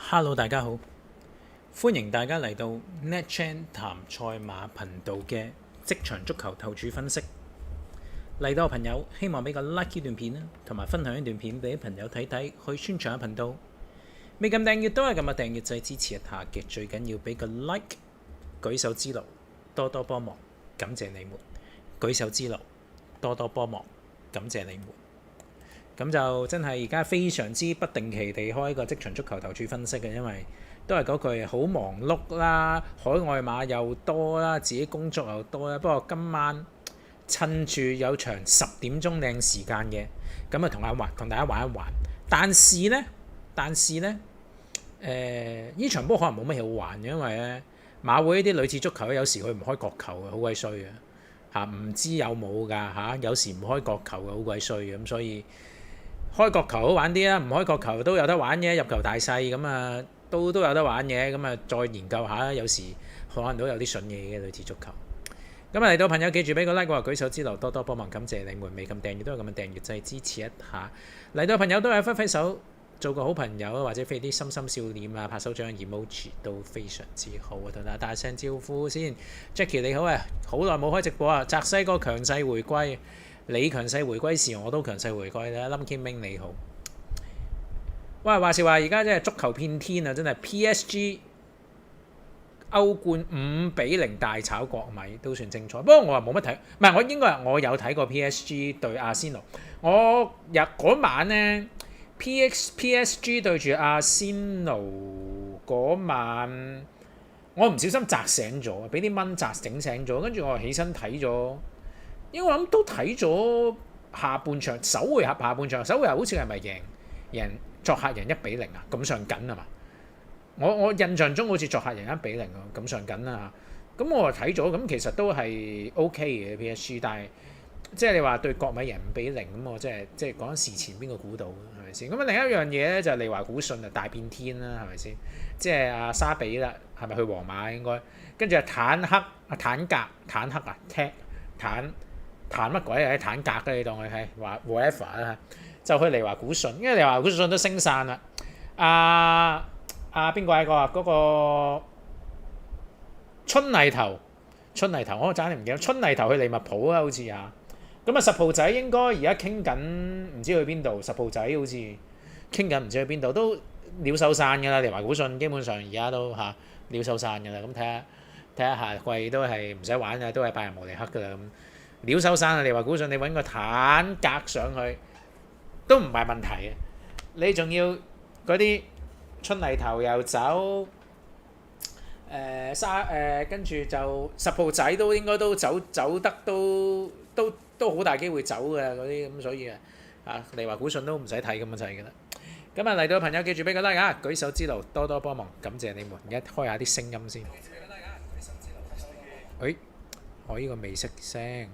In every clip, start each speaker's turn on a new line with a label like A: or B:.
A: Hello， 大家好，歡迎大家嚟到 NetChan 談賽馬頻道嘅職場足球投注分析。嚟到嘅朋友，希望俾個 like 呢段片啦，同埋分享呢段片俾朋友睇睇，去宣傳下頻道。未撳訂閱都係撳下訂閱掣支持一下嘅，最緊要俾個 like， 舉手之勞，多多幫忙，感謝你們。舉手之勞，多多幫忙，感謝你們。咁就真係而家非常之不定期地開個職場足球投注分析嘅，因為都係嗰句好忙碌啦，海外馬又多啦，自己工作又多啦。不過今晚趁住有場10點鐘靚時間嘅，咁啊同大家玩一玩。但是呢，呢場波可能冇乜嘢好玩嘅，因為咧馬會呢啲女子足球有時佢唔開角球嘅，好鬼衰嘅嚇，唔知有冇㗎嚇，有時唔開角球嘅，好鬼衰嘅，咁所以。開角球好玩啲啦，唔開角球都有得玩嘅，入球大細咁啊，都有得玩嘅，咁啊再研究下，有時可能都有啲筍嘢嘅女子足球。咁啊嚟到朋友記住俾個 like， 舉手之勞，多多幫忙，感謝你們。未撳訂閱都有咁嘅訂閱掣支持一下。嚟到朋友都係揮手做個好朋友，或者飛啲心心笑臉啊，拍手掌 emoji 都非常之好啊，同大家打聲招呼先。Jackie 你好啊，好耐冇開直播啊，澤西哥強勢回歸。你強勢回歸時，我都強勢回歸啦。Lucky Ming 你好，哇！話時話而家真係足球遍天啊，真係 PSG 歐冠5-0大炒國米都算精彩。不過我話冇乜睇，唔係我應該我有睇過 PSG 對阿仙奴。我嗰晚呢 PSG 對住阿仙奴嗰晚，我唔小心擲醒咗，俾啲蚊擲整醒咗，跟住我起身睇咗。因為我諗都睇咗下半場首回合好似係咪贏作客贏1-0啊？咁上緊啊嘛！我印象中好似作客贏1-0啊，咁上緊啦嚇。咁我睇咗，咁其實都係 OK 嘅 PSG， 但係即係你話對國米贏5-0咁，我即係講緊事前邊個估到係咪先？咁另一樣嘢咧就係利華古遜啊大變天啦，係咪先？即係阿沙比啦，係咪去皇馬應該？跟住坦克彈乜鬼啊？坦格嘅你當佢係話 whatever 啦，就去利華古遜，因為利華古遜都升散啦。邊個係嗰個春泥頭，我爭啲唔記得春泥頭去利物浦啊，好似啊。咁啊十號仔應該而家傾緊，唔知去邊度。十號仔好似傾緊，唔知去邊度，都鳥獸散㗎啦。利華古遜基本上而家都鳥獸散㗎啦。咁睇下下季都係唔使玩㗎，都係拜仁慕尼黑㗎啦咁。鳥獸散啊！你話估上你揾個坦格上去都唔係問題嘅，你仲要嗰啲春泥頭又走，跟住就10號仔都應該都走得都好大機會走嘅嗰啲咁，所以你話估信都唔使睇咁樣就係㗎啦。咁啊嚟到嘅朋友記住俾個 like 啊，舉手之勞多多幫忙，感謝你們。而家開下啲聲音先。我呢個未識聲。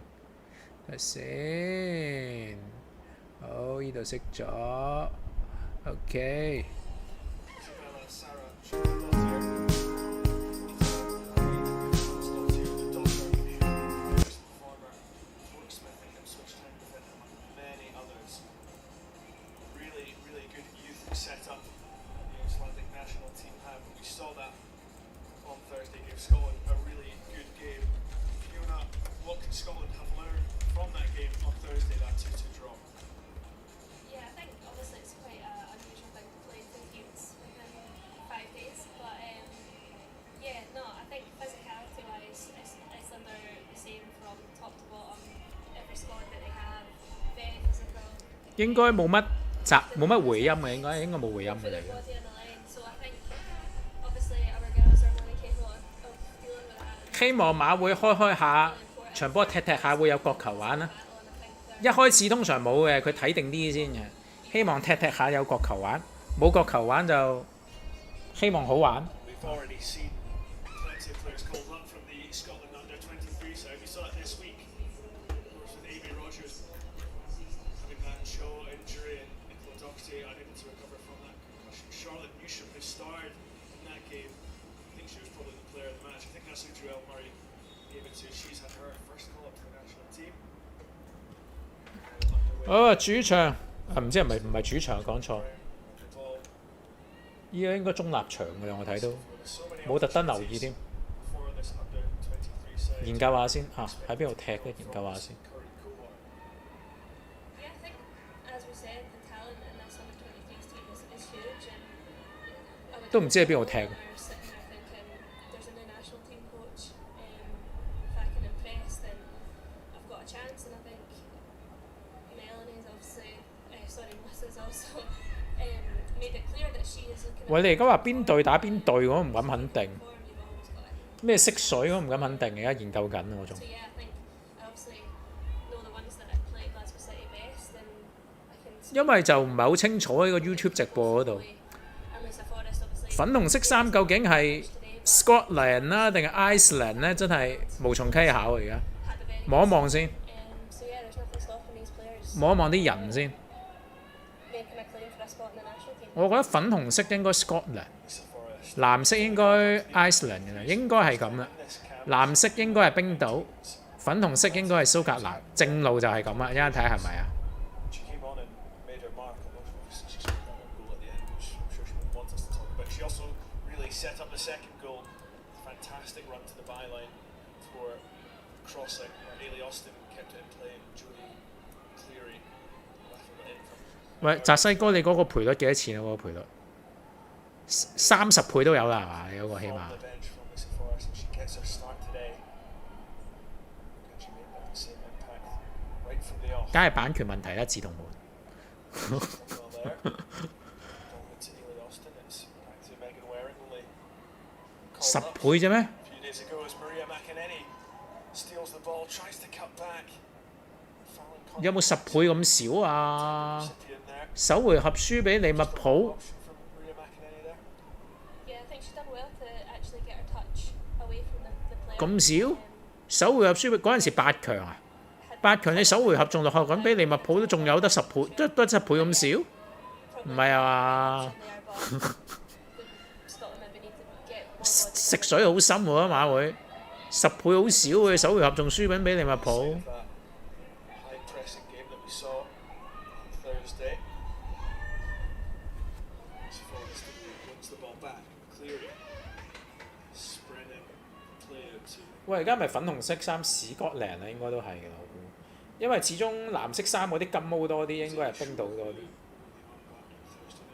A: 睇先，好，呢度熄咗 ，OK。應該冇乜回音嘅，應該冇回音嘅嚟嘅。希望馬會開下場波踢下會有角球玩啦。一開始通常冇嘅，佢睇定啲先嘅。希望踢下有角球玩，冇角球玩就希望好玩。主場唔知係咪唔係主場講錯。依家應該中立場㗎啦，我睇到冇特登留意添。研究下先嚇，喺邊度踢咧？研究下先。都唔知喺邊度踢。喂，你而家話邊隊打邊隊，我都唔敢肯定。咩色水我唔敢肯定，而家研究緊啊，我仲。因為就唔係好清楚喺個 YouTube 直播嗰度。粉紅色衫究竟係 Scotland 啦定係 Iceland 咧？真係無從稽考而家。望一望先，望一望啲人先。我覺得粉紅色應該 Scotland， 藍色應該 Iceland 嘅啦，應該係咁啦。藍色應該係冰島，粉紅色應該係蘇格蘭，正路就係咁啦。一陣睇下係咪啊？喂，澤西哥，你嗰個賠率幾多錢啊？嗰、嗰個賠率30倍都有啦，係嘛？你嗰個起碼。梗係版權問題啦，自動門。10倍啫咩？有冇10倍咁少啊？首回合輸俾利物浦，咁少？首回合輸俾嗰陣時8強啊？8強你首回合仲落後緊，俾利物浦都仲有得10倍，得10倍咁少？唔係啊嘛？食水好深喎，馬會10倍好少嘅，首回合仲輸緊俾利物浦。喂，而家咪粉紅色衫史葛蘭啊，應該都係嘅，我估。因為始終藍色衫嗰啲金毛多啲，應該係冰島多啲。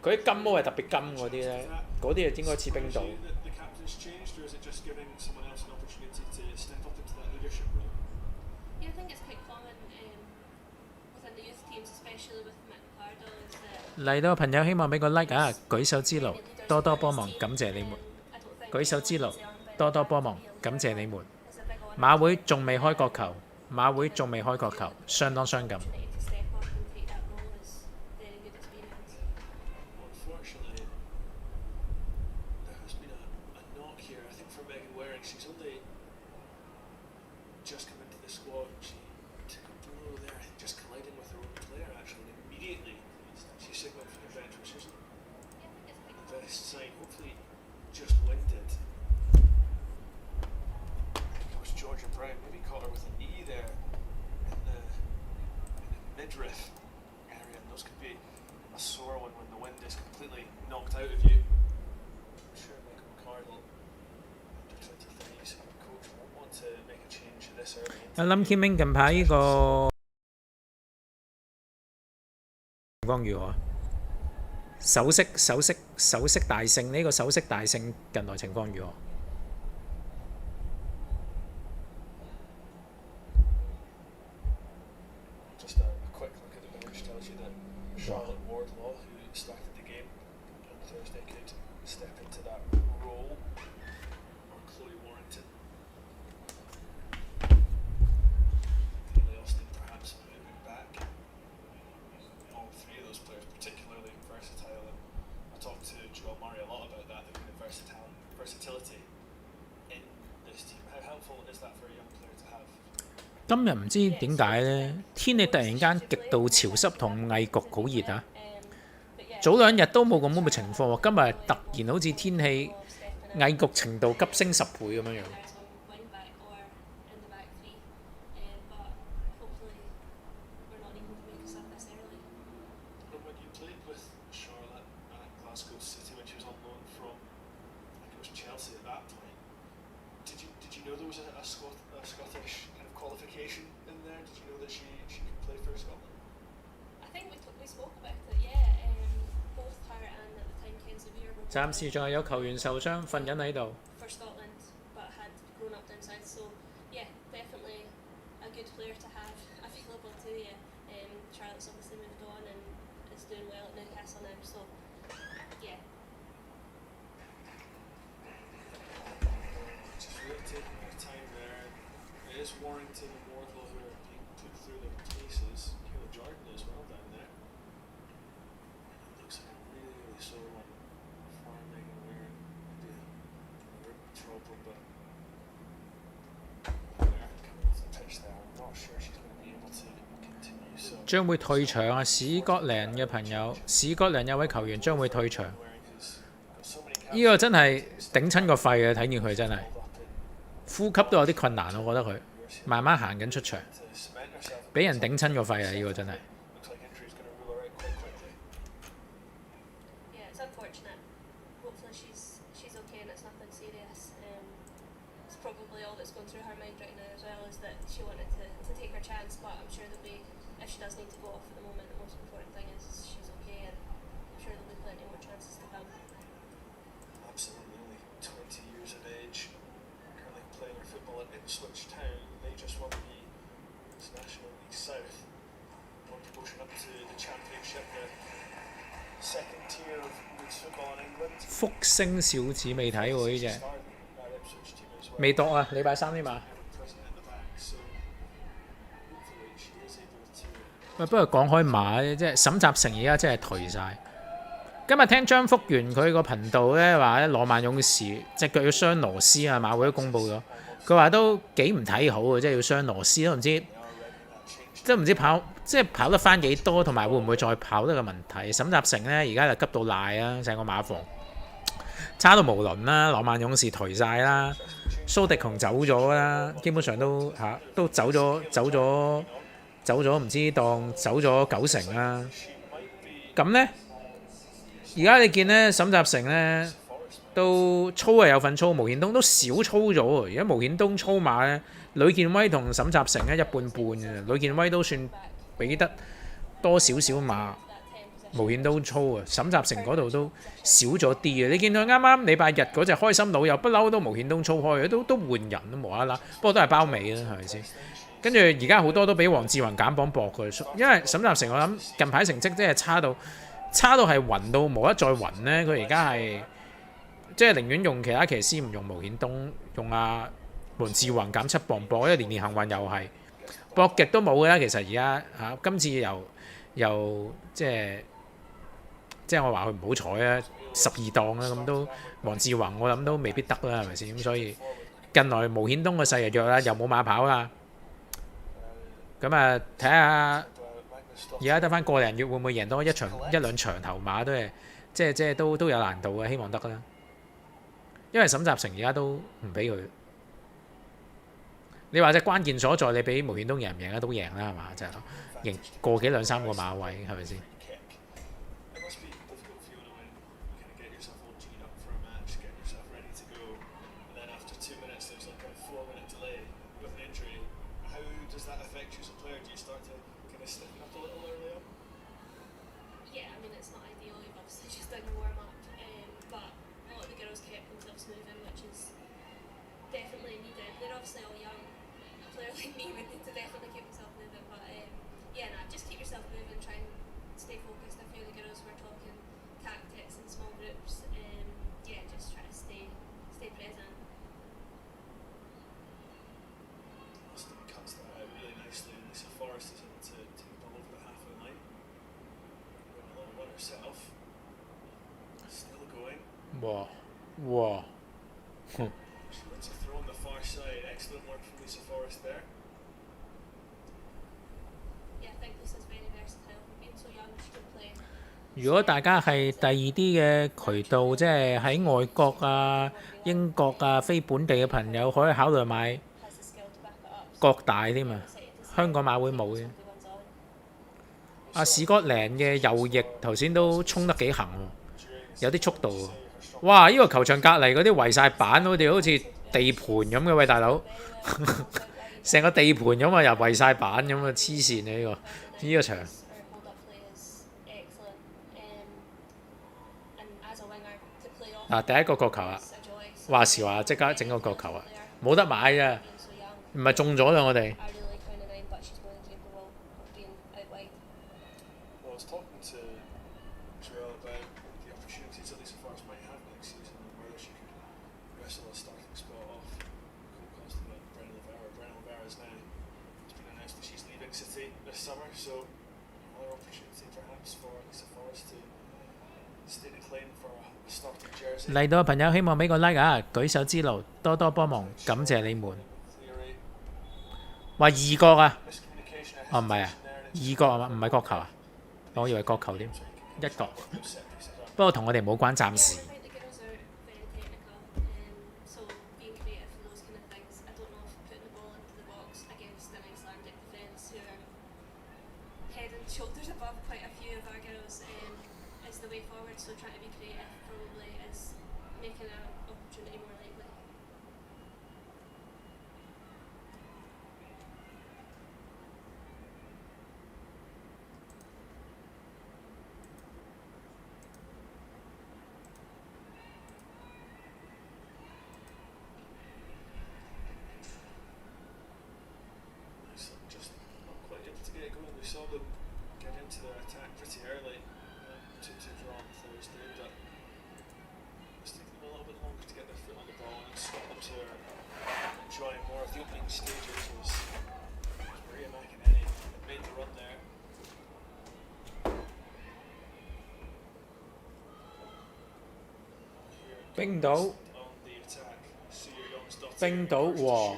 A: 佢啲金毛係特別金嗰啲咧，嗰啲係應該似冰島。嚟到嘅朋友希望俾個 like 啊！舉手之勞，多多幫忙，感謝你們。舉手之勞，多多幫忙，感謝你們。馬會仲未開國球，馬會仲未開國球，相當傷感。阿林 Kim 近排呢個情況如何啊？首飾大勝呢個首飾大勝近來情況如何？今日唔知點解呢，天氣突然間極度潮濕同翳焗好熱啊！早兩日都冇咁嘅情況喎，今日突然好似天氣翳焗程度急升10倍咁樣樣。暫時仲係有球員受傷，瞓緊喺度。將會退場啊！史葛蘭嘅朋友，史葛蘭有位球員將會退場，呢個真係頂親個肺啊！睇見佢真係呼吸都有啲困難，我覺得佢慢慢行緊出場，俾人頂親個肺啊！呢個真係。福星小子未睇喎呢隻，未讀啊！禮拜3添嘛。喂，不過講開馬即係沈集成而家真係頹晒。今日聽張福元佢個頻道咧話咧，羅曼勇士隻腳要傷螺絲啊，馬會都公佈咗。佢話都幾唔睇好啊，即係要傷螺絲都唔知跑即係跑得翻幾多，同埋會唔會再跑得個問題。沈集成咧而家就急到賴啊，成個馬房差到無倫啦，羅曼勇士頹晒啦，蘇迪瓊走咗啦，基本上都都走咗唔知當走咗90%啦。咁咧而家你見咧沈集成咧都操係有份操，無顯東都少操咗。而家無顯東操馬咧，呂健威同沈集成咧一半半嘅，呂健威都算俾得多少少馬。無顯東操啊，沈集成嗰度都少咗啲啊！你見到啱啱禮拜日嗰隻開心佬又不嬲都無顯東操開嘅，都換人都無啦啦，不過都係包尾啦，係咪先？跟住而家好多都俾黃志宏減磅搏佢，因為沈集成我諗近排成績真係差到係暈到冇得再暈咧。佢而家係即係寧願用其他騎師唔用無顯東，用黃志宏減7磅搏，因為年年幸運又係搏極都冇嘅啦。其實而家今次又即係我話佢唔好彩啊，12檔啦，咁都黃志宏我諗都未必得啦，係咪先？咁所以近來無顯東個勢就弱啦，又冇馬跑啦。咁啊，睇下而家得翻個零月會唔會贏多一兩場頭馬都係即係都有難度嘅，希望得啦。因為沈集成而家都唔俾佢。你話隻關鍵所在，你俾無顯東贏唔贏啊？都贏啦，係嘛？就係贏個幾兩三個馬位，係咪先？哇！如果大家係第二啲嘅渠道，即係喺外國啊、英國啊、非本地嘅朋友，可以考慮買國大添啊！香港馬會冇嘅。史葛蘭嘅右翼頭先都衝得幾行喎，有啲速度喎。哇！呢、個球場隔離嗰啲圍晒板，好似地盤咁嘅喂，大佬，成個地盤咁啊，又圍晒板咁啊，黐線啊！呢個場。第一個角球啊，話時話即刻整個角球啊，冇得買啊，唔係中咗啦我哋。嚟到嘅朋友希望俾個 like 啊，舉手之勞多多幫忙，感謝你們。話二角啊，哦唔係啊，二角啊嘛，唔係角球啊，我以為角球添，一角。不過同我哋冇關，暫時。冰島，冰島，哇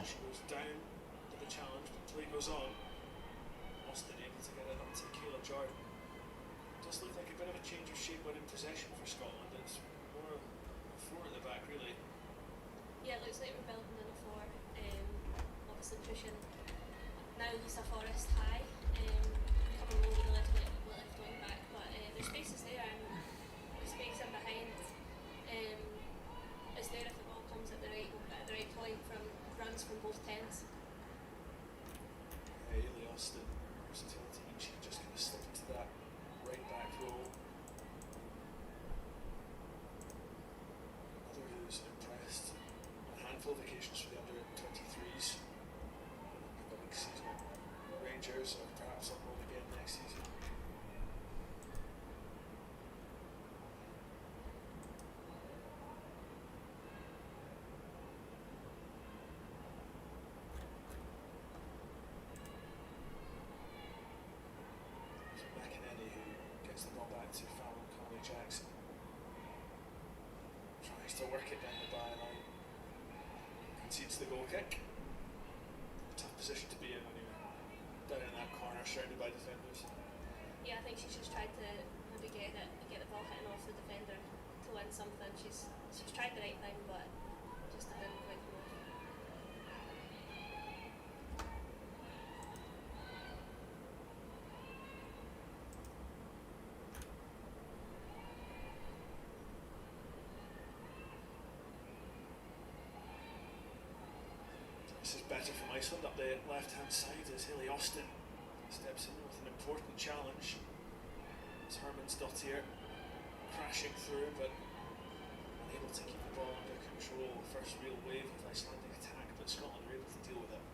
A: ！This
B: is better from Iceland. Up the left-hand side as Haley Austin steps in with an important challenge. As Hermannsdottir crashing through, but unable to keep the ball under control. First real wave of Icelandic attack, but Scotland were able to deal with it.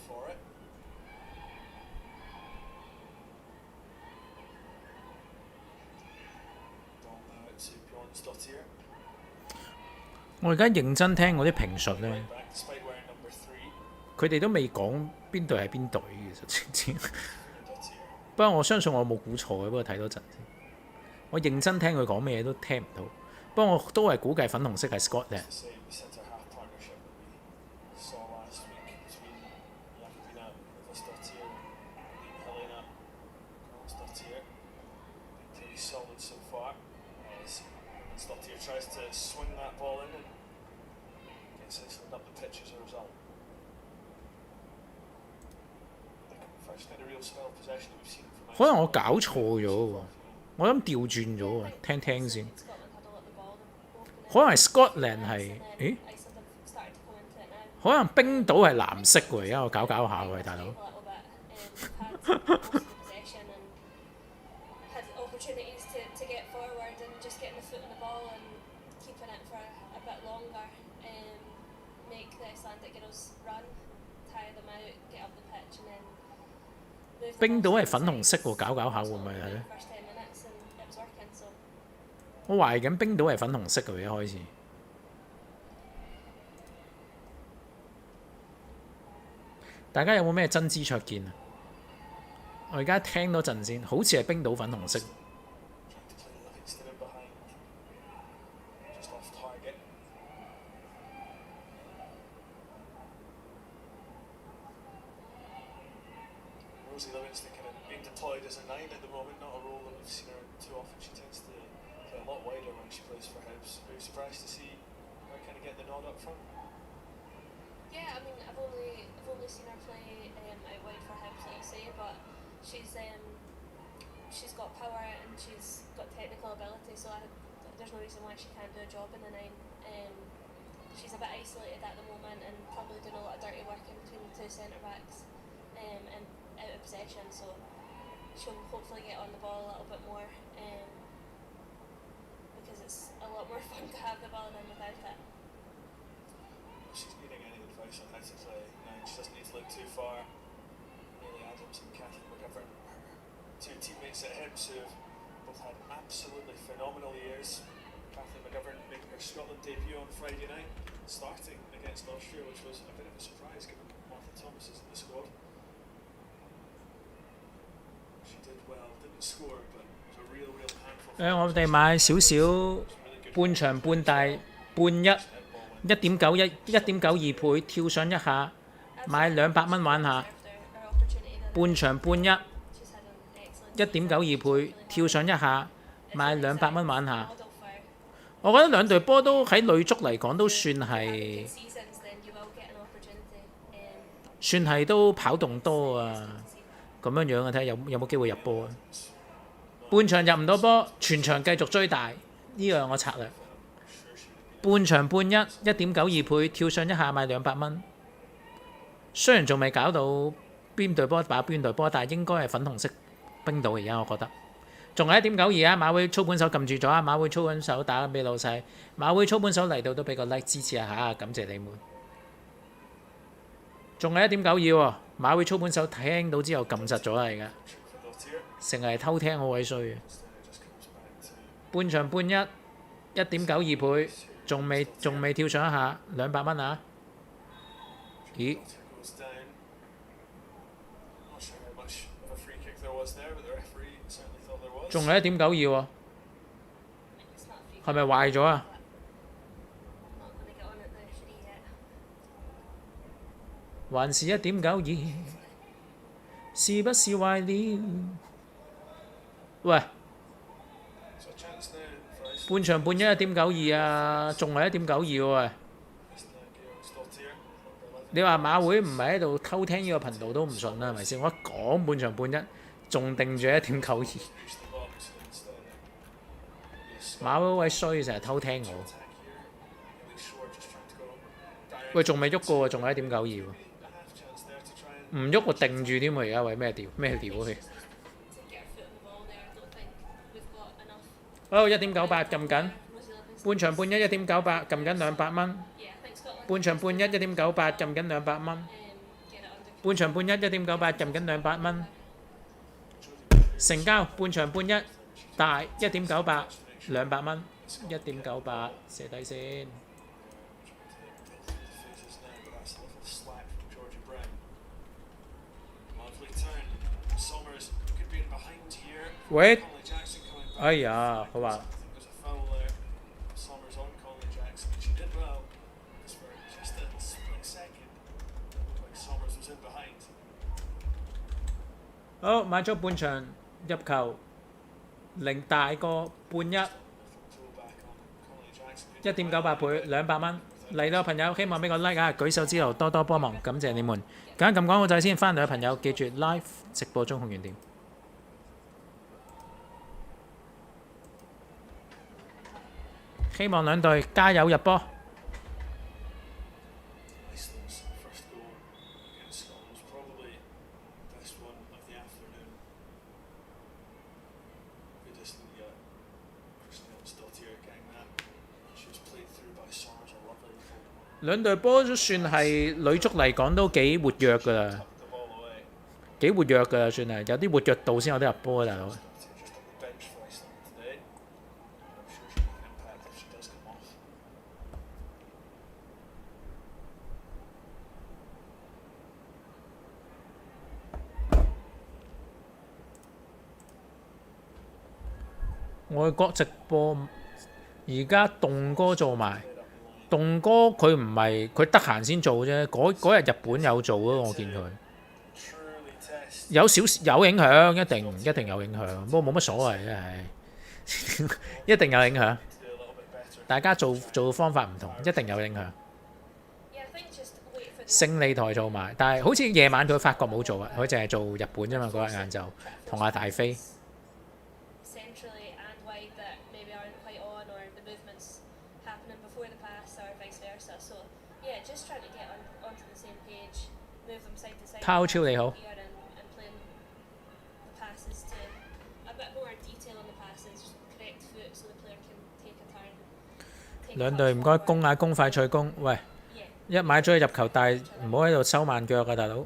B: For it.
A: 我而家認真聽嗰啲評述咧，佢哋都未講邊隊係邊隊其實。不過我相信我冇估錯嘅，不過睇多陣先。我認真聽佢講咩嘢都聽唔到，不過我都係估計粉紅色係 Scotland。
B: tries to swing that ball in and gets Iceland up the pitch as a result. First kind of real spell possession we've seen from
A: 可能我搞錯咗喎，我諗調轉咗喎，聽聽先。可能係 Scotland 係，咦？可能冰島係藍色喎，而家我搞下喎，大佬。冰島係粉紅色喎，搞下會唔會係咧？我懷疑緊冰島係粉紅色嘅，一開始。大家有冇咩真知灼見啊？我而家聽多陣先，好似係冰島粉紅色。
C: She's got power and she's got technical ability, so there's no reason why she can't do a job in the nine. She's a bit isolated at the moment and probably doing a lot of dirty work in between the two centre backs and out of possession, so she'll hopefully get on the ball a little bit more because it's a lot more fun to have the ball than without it.
B: She's needing any advice on how to play nine. She doesn't need to look too far. Nearly Adams and Kathleen McGovern, two teammates at Hibs who have both had absolutely phenomenal years. Kathleen McGovern making her Scotland debut on Friday night, starting against Austria, which was a bit of a surprise given Martha Thomas is in the squad. She did well, didn't score, but it was a real handful.
A: 我哋買少少半場半大半1.91倍跳上一下，買200蚊玩下。半場半1.92倍跳上一下，買200蚊玩下。我覺得兩隊波都喺女足嚟講都算係都跑動多啊，咁樣啊，睇下有冇機會入波啊。半場入唔到波，全場繼續追大，呢個係我策略。半場半1.92倍跳上一下買200蚊。雖然仲未搞到邊隊波打邊隊波，但係應該係粉紅色冰島而家我覺得。仲係1.92啊！馬會操盤手撳住咗啊！馬會操盤手打俾老細，馬會操盤手嚟到都俾個 like 支持下嚇，感謝你們。仲係1.92喎！馬會操盤手聽到之後撳實咗啦，而家成日偷聽好鬼衰嘅。半場半1.92倍，仲未跳上一下200蚊啊！咦？仲係1.92喎，係咪壞咗啊？還是1.92，是不是壞了？喂，半場半1.92啊，仲係1.92喎喂！你話馬會唔係喺度偷聽呢個頻道都唔信啦，係咪先？我一講半場半仲定住1.92。馬會位衰，成日偷聽我。喂，仲未喐過喎，仲係1.92喎。唔喐我定住添喎，而家喂咩料佢？好1.98撳緊，半場半1.98撳緊200蚊，半場半1.98撳緊200蚊，半場半1.98撳緊200蚊，成交半場半大1.98。200蚊，1.98射底先。喂，哎呀，好吧。好，買咗半場入球，0大過半1。1.98倍200蚊。嚟到嘅朋友希望俾個 like 啊，舉手之勞多多幫忙，感謝你們。咁撳廣告掣先，翻嚟嘅朋友記住 live 直播中控完點。希望兩隊加油入波。
B: Iceland's first goal against Scotland was probably the best one of the afternoon. Obviously, Christian's getting that. She was played through by Sars, a lovely little
A: 兩隊波都算係女足嚟講都幾活躍㗎啦，
B: tuck the ball away.
A: 幾活躍㗎啦，算係有啲活躍度先有得入波啊，大佬。
B: Just on the bench for Iceland today. I'm sure she'll make an impact if she does come off. 外國直播而家棟哥做埋，棟哥佢唔係佢得閒先做啫，嗰日日本有做咯，我見佢 Truly test
A: 有有影響，一定有影響，不過冇乜所謂嘅係，一定有影響。
B: to do a little bit better.
A: 大家做方法唔同，一定有影響。
C: Yeah, I think just wait for the
A: 勝利台做埋，但係好似夜晚佢法國冇做啊，佢淨係做日本啫嘛。嗰日晏晝同阿大飛。
C: centrally and wide that maybe aren't quite on, or the movements happening before the pass or vice versa. So yeah, just trying to get onto the same page, move them side to side.
A: 拋超你好。
C: Here and playing the passes to a bit more detail on the passes, correct foot so the player can take a turn. Take a
A: 兩
C: touch
A: 隊唔該
C: forward.
A: 攻下攻快脆攻，喂！
C: Yeah.
A: 一買咗佢入球，但係唔好喺度收慢腳啊，大佬。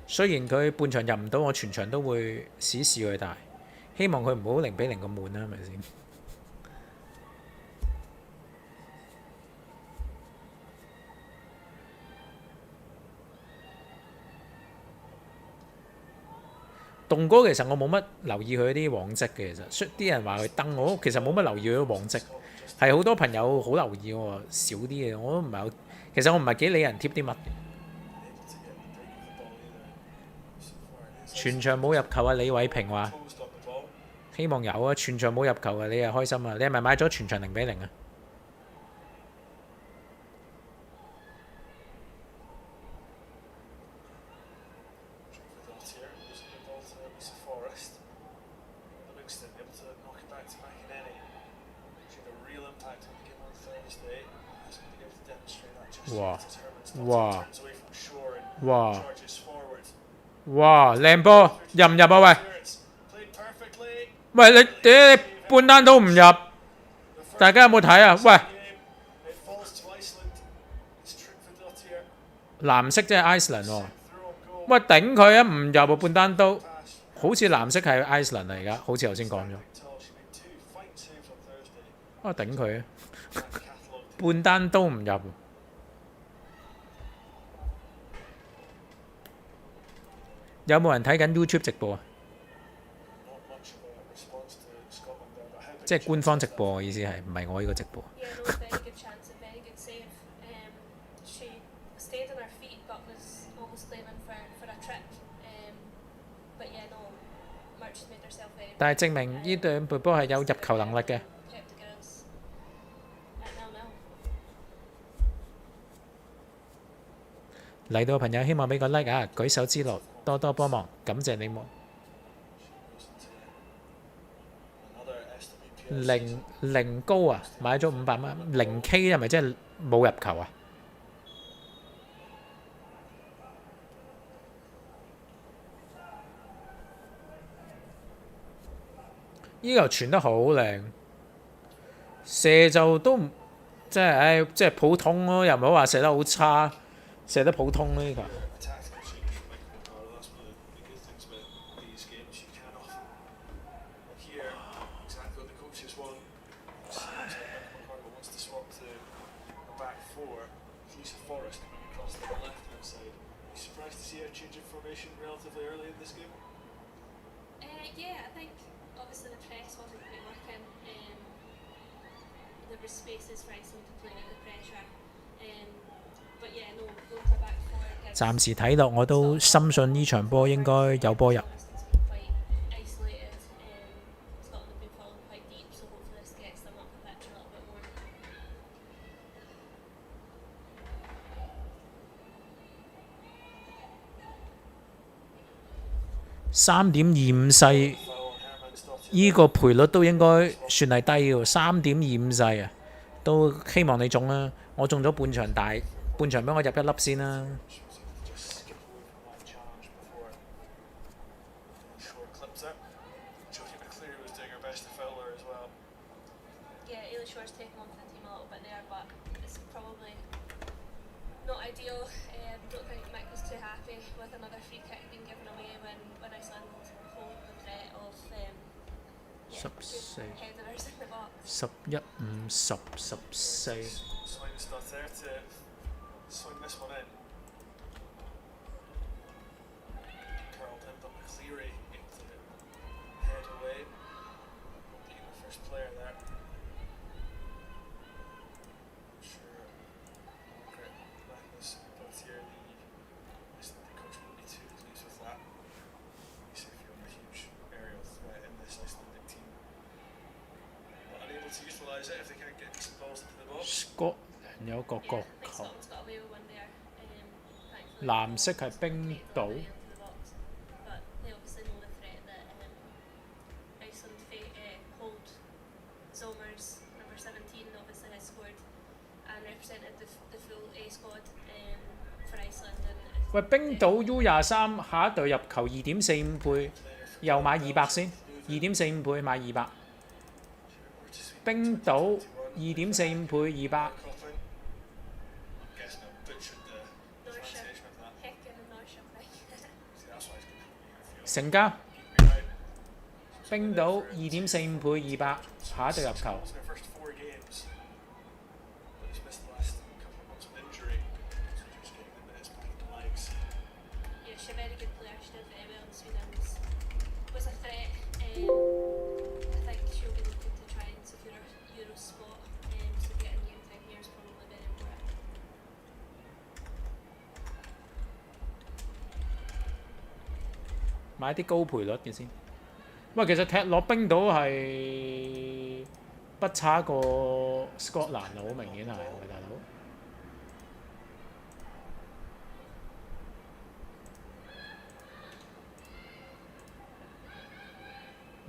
A: 雖然佢半場入唔到，我全場都會試佢，但係希望佢唔好0-0咁悶啦，係咪先？棟哥其實我冇乜留意佢啲往績嘅，其實啲人話佢登，我其實冇乜留意佢啲往績，係好多朋友好留意我，少啲嘅，我都唔係好，其實我唔係幾理人貼啲乜嘅。 全場冇入球啊！李偉平話
B: Closed on the ball.
A: 希望有啊，全場冇入球啊，你係開心啊！你係咪買咗全場0-0啊？
B: Here, losing the ball to Lisa Forrest. Livingston able to knock it back to McInerney. She had a real impact on the game on Thursday. Has been able to demonstrate that just
A: Wow.
B: as Herman's
A: Wow.
B: turns away from shore and
A: Wow.
B: charges forward.
A: 哇！靚波入唔入啊？喂
B: Clearance played perfectly.
A: 喂，你半單都唔入，
B: The first
A: 大家有冇睇啊？喂，
B: game, it falls to Iceland. It's Trygve here.
A: 藍色即係 Iceland 喎。
B: Through on goal.
A: 喂，頂佢啊！唔入啊！半單都
B: Pass.
A: 好似藍色係 Iceland 嚟而家，好似頭先講咗。
B: Tall. She made 2 fine saves on Thursday.
A: 啊，頂佢啊！
B: That catalogue
A: 半單都唔入。有冇人睇緊 YouTube 直播啊？
B: not much of a response to Scotland there, but how big
A: 即係官方直播，意思係唔係我呢個直播？
C: Yeah, no, very good chance, a very good save. She stayed on her feet but was almost claiming for a trick. But yeah, no, March has made herself very
A: 但係證明呢隊波係有入球能力嘅。
C: kept the girls at 0-0.
A: 嚟到嘅朋友希望俾個 like 啊，舉手之勞多多幫忙，感謝你們。
B: another SWPL
A: 零高啊，買咗500蚊，0K 係咪即係冇入球啊？呢球傳得好靚，射就都唔即係唉，即係普通咯，又唔好話射得好差，射得普通咯呢球。
B: a tactical change from Michael McCarroll. That's one of the good things about these games. You can often hear exactly what the coaches want. Seems like Michael McCarroll wants to swap to a back 4. Lisa Forrest coming across the left-hand side. Are you surprised to see a change of formation relatively early in this game?
C: Yeah, I think obviously the press wasn't quite working. There was spaces for Iceland to play out the pressure. But yeah, no, going to back 4 gives
A: 暫時睇落我都深信呢場波應該有波入。
C: Iceland's been quite isolated. Scotland have been falling quite deep, so hopefully this gets them up a bit.
A: 3.25世，依個賠率都應該算係低喎，3.25世啊，都希望你中啦。我中咗半場大，半場俾我入一粒先啦。
C: Not ideal. Don't think Mick was too happy with another free kick being given away when Iceland hold the threat of headers in the box.
A: 11-5-10-14。Swing's
B: not there to swing this one in. Curled him, but McCleary able to head away, being the first player there.
A: Scotland 有個角球，藍色係冰島。喂，冰島 U23下一隊入球2.45倍，又買200先，2.45倍買200。冰島2.45倍200。成交。冰島2.45倍200，下一隊入球。買啲高賠率嘅先。喂，其實踢落冰島係不差過 Scotland 啊，好明顯係，喂大佬。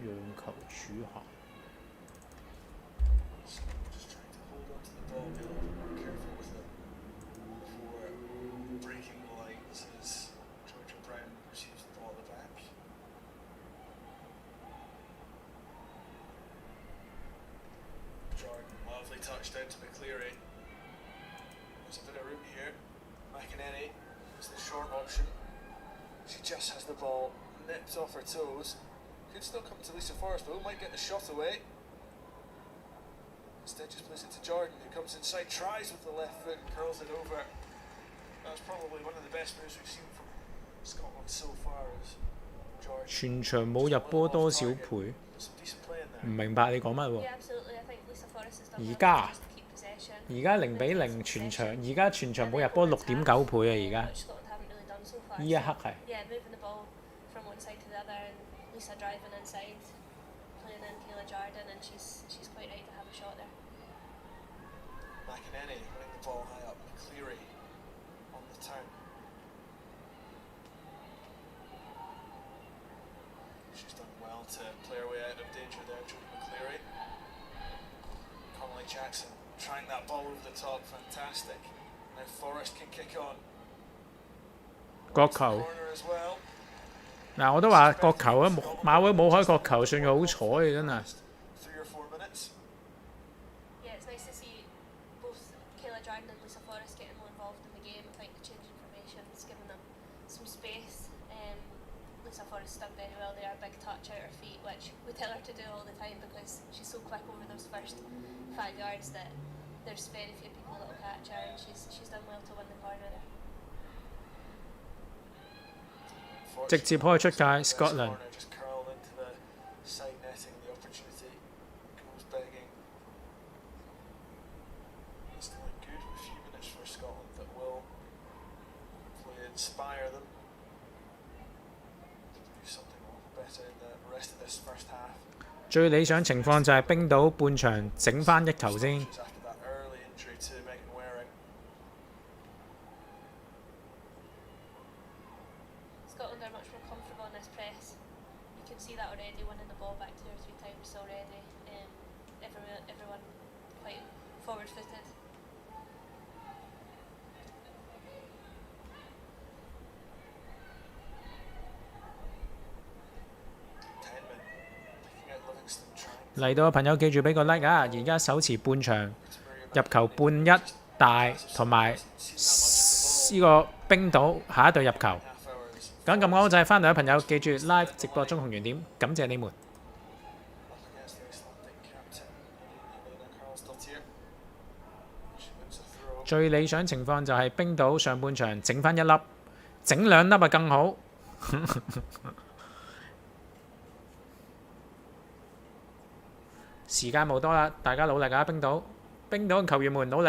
A: 讓球主行。
B: Touched out to McCleary. There's a bit of room here. McInerney is the short option. She just has the ball nipped off her toes. Could still come to Lisa Forrest, but who might get the shot away? Instead just plays it to Jordan, who comes inside, tries with the left foot and curls it over. That's probably one of the best moves we've seen from Scotland so far is Jordan.
A: 全場冇入波多少倍？唔明白你講乜喎？而家0-0全場，而家全場冇入波6.9倍啊！而家呢一刻係。
B: McInerney running the ball high up, McCleary on the turn. She's done well to play her way out of danger there, Jodie McCleary. Connolly Jackson trying that ball over the top, fantastic. Now Forrest can kick on.
A: 角球。嗱，我都話角球啊，馬會冇開角球，算佢好彩嘅真係。
C: 5 yards that there's very few people that will catch her, and she's done well to win the corner there.
A: 直接可以出界 Scotland。最理想情況就係冰島半場整翻一球先。
C: So Scotland are much more comfortable in this press. You can see that already, winning the ball back 2 or 3 times already. Everyone quite forward-footed.
B: Tenman looking at Livingston trying
A: 嚟到嘅朋友記住俾個 like 啊！而家手持半場入球半一大同埋呢個冰島下一隊入球。
B: half hours
A: 咁咁啱就係翻嚟嘅朋友，記住 live 直播中紅原點，感謝你們。
B: up against the Icelandic captain Karlsdottir. She wins the throw.
A: 最理想情況就係冰島上半場整翻一粒，整2粒啊更好。時間冇多啦，大家努力啊！冰島嘅球員們努力。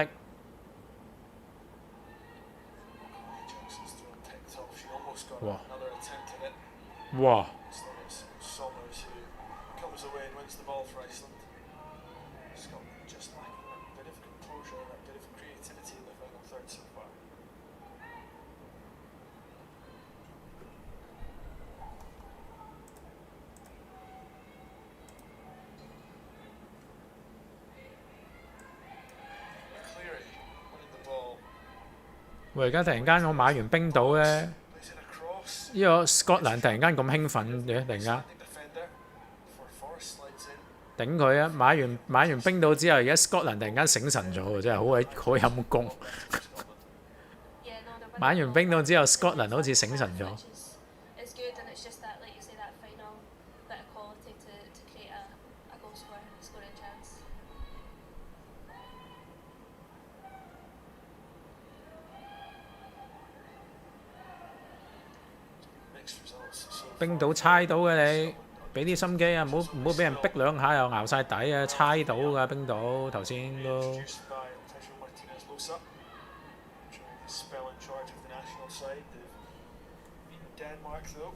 B: Johnson's throw picked off. She almost got
A: Wow.
B: another attempt at it.
A: 哇！
B: So it's Somers who comes away and wins the ball for Iceland. Scotland just lacking that bit of composure, that bit of creativity in the final third so far. McCleary winning the ball.
A: 喂，而家突然間我買完冰島咧，
B: Plays it across.
A: 呢個 Scotland 突然間咁興奮嘅，突然間
B: Icelandic defender before Forrest slides in.
A: 頂佢啊！買完冰島之後，而家 Scotland 突然間醒神咗喎，真係好陰功。
C: Yeah, no, they're winning
A: 買
C: the
A: 完
C: ball
A: 冰島之後
C: back.
A: ，Scotland 好似醒神咗。
C: Which is good, and it's just that, like you say, that final bit of quality to create a goal scoring chance.
B: Mixed results. So
A: 冰島猜到嘅你，俾啲心機啊！唔好俾人逼2下又熬晒底啊！猜到㗎冰島頭先都。
B: introduced by Pedro Martinez Losa, during his spell in charge of the national side. They've beaten Denmark though.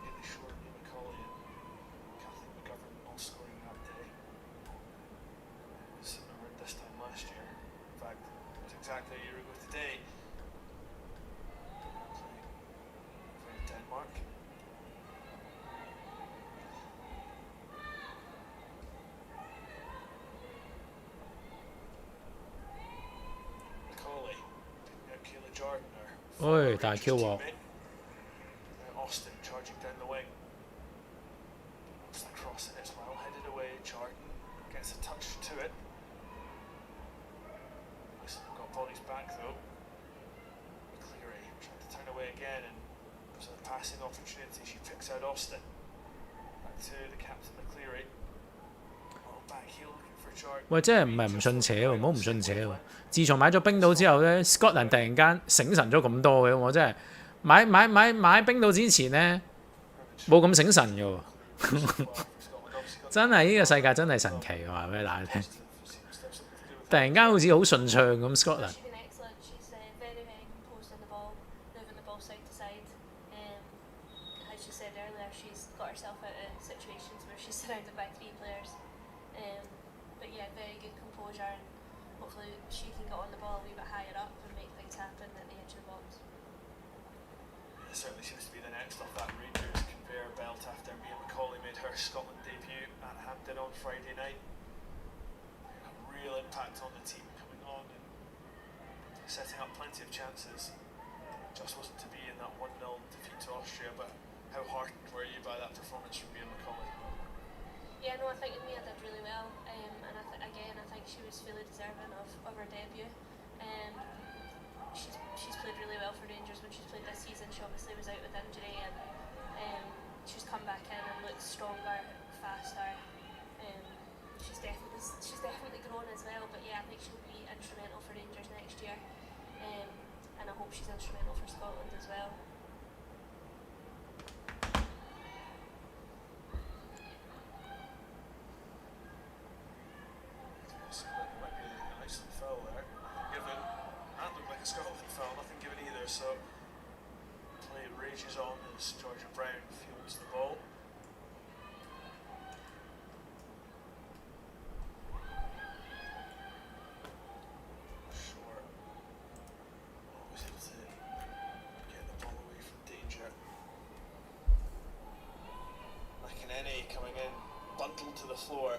B: Really short Ian McCauley and Kathleen McGovern all scoring that day. It was around this time last year. In fact, it was exactly a year ago today. Playing Denmark. McCauley picking out Kayla Jordan, her
A: 喂，大 Q 喎！
B: teammate. Austin charging down the wing. Puts the cross in as well, headed away. Jordan gets a touch to it. Iceland got bodies back though. McCleary trying to turn away again, and there's a passing opportunity. She picks out Austin. Back to the captain McCleary. Oh, back heel looking for Jordan.
A: 喂，真係唔係唔信邪喎，唔好唔信邪喎。自從買咗冰島之後咧，Scotland 突然間醒神咗咁多嘅，我真係買冰島之前咧冇咁醒神嘅喎。真係呢個世界真係神奇喎，話俾大家聽。突然間好似好順暢咁 Scotland。
C: She's been excellent. She's very composed on the ball, moving the ball side to side. As you said earlier, she's got herself out of situations where she's surrounded by 3 players. But yeah, very good composure, and hopefully she can get on the ball a wee bit higher up and make things happen at the edge of the box.
B: It certainly seems to be the next off that Rangers conveyor belt after Mia McCauley made her Scotland debut at Hampden on Friday night. A real impact on the team coming on and setting up plenty of chances. Just wasn't to be in that 1-0 defeat to Austria, but how heartened were you by that performance from Mia McCauley?
C: Yeah, no, I think Mia did really well, and I think she was fully deserving of her debut. She's played really well for Rangers when she's played this season. She obviously was out with injury, and she's come back in and looks stronger, faster. She's definitely grown as well. But yeah, I think she'll be instrumental for Rangers next year, and I hope she's instrumental for Scotland as well.
B: So that might be an Iceland foul there. Given, that looked like a Scotland foul, nothing given either, so play rages on as Georgia Brown fields the ball. Short. Always able to get the ball away from danger. floor.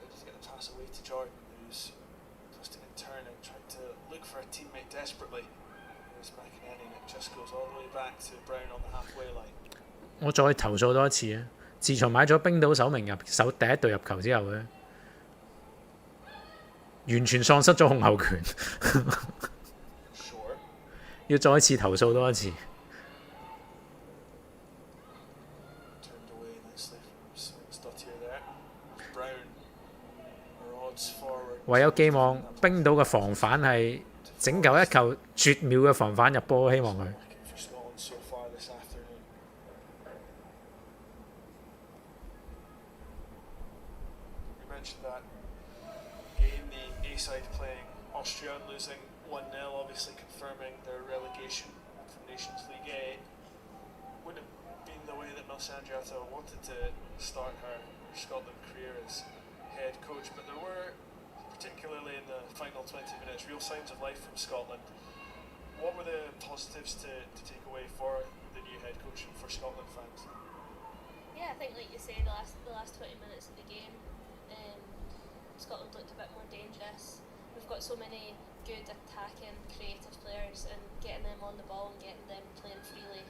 B: Able to get the pass away to Jordan, who's twisting and turning, trying to look for a teammate desperately. There's McInerney, and it just goes all the way back to Brown on the halfway line.
A: 我再投訴多一次啊！自從買咗冰島首第一隊入球之後咧，完全喪失咗控球權，要再一次投訴多一次。唯有寄望冰島嘅防反係整夠一球絕妙嘅防反入波，希望佢。
B: Side playing Austria and losing 1-0, obviously confirming their relegation from Nations League A. Wouldn't have been the way that Andriata wanted to start her Scotland career as head coach, but there were, particularly in the final 20 minutes, real signs of life from Scotland. What were the positives to take away for the new head coach and for Scotland fans?
C: Yeah, I think like you say, the last 20 minutes of the game, Scotland looked a bit more dangerous. We've got so many good attacking, creative players, and getting them on the ball and getting them playing freely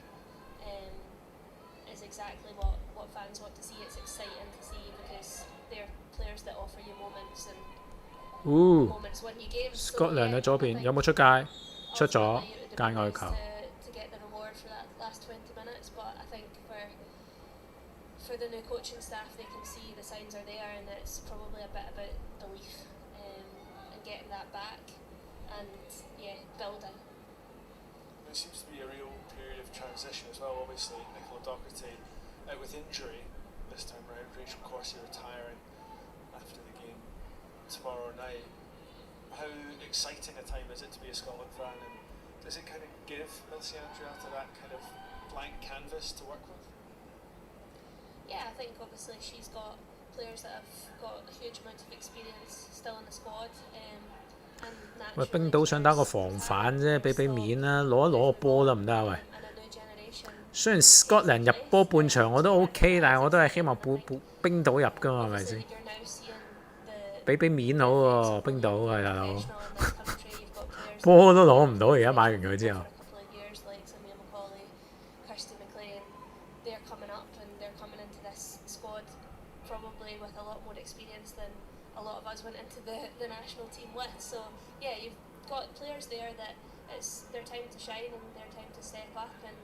C: is exactly what fans want to see. It's exciting to see because they're players that offer you moments and moments win you games.
A: Scotland 喺左邊有冇出界？出咗界外球。
C: To get the reward for that last 20 minutes, but I think for the new coaching staff, they can see the signs are there, and it's probably a bit about belief and getting that back, and building.
B: There seems to be a real period of transition as well. Obviously, Nicola Docherty out with injury this time round. Rachel Corsie retiring after the game tomorrow night. How exciting a time is it to be a Scotland fan, and does it kind of give Milsey Andriata that kind of blank canvas to work with?
C: Yeah, I think obviously she's got players that have got a huge amount of experience still in the squad.
A: 喂，冰島想打個防反啫，俾面啦，攞一攞個波得唔得啊？喂，雖然 Scotland 入波半場我都 OK， 但係我都係希望冰島入㗎嘛，係咪先？俾面好喎，冰島係大佬，波都攞唔到，而家買完佢之後。
C: Probably with a lot more experience than a lot of us went into the national team with. So yeah, you've got players there that it's their time to shine and their time to step up and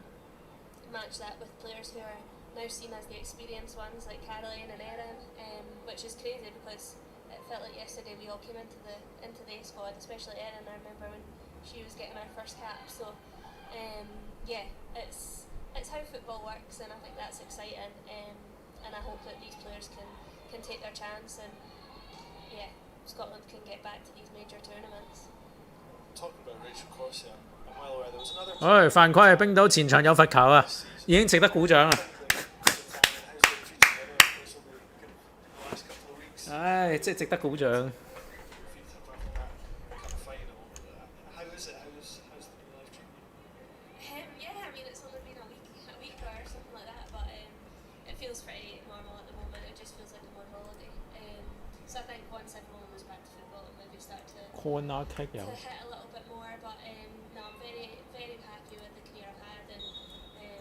C: match that with players who are now seen as the experienced ones like Caroline and Erin, which is crazy because it felt like yesterday we all came into the A squad, especially Erin. I remember when she was getting her first cap. So it's how football works, and I think that's exciting. And I hope that these players can take their chance and Scotland can get back to these major tournaments.
B: Talking about Rachel Corsie, I'm well aware there was another.
A: 唉，犯規，冰島前場有罰球啊，已經值得鼓掌啦。唉，即係值得鼓掌。
C: Feels pretty normal at the moment. It just feels like I'm on holiday. So I think once everyone goes back to football, it maybe start to
A: corner kick
C: to hit a little bit more. But no, I'm very very happy with the career I've had. And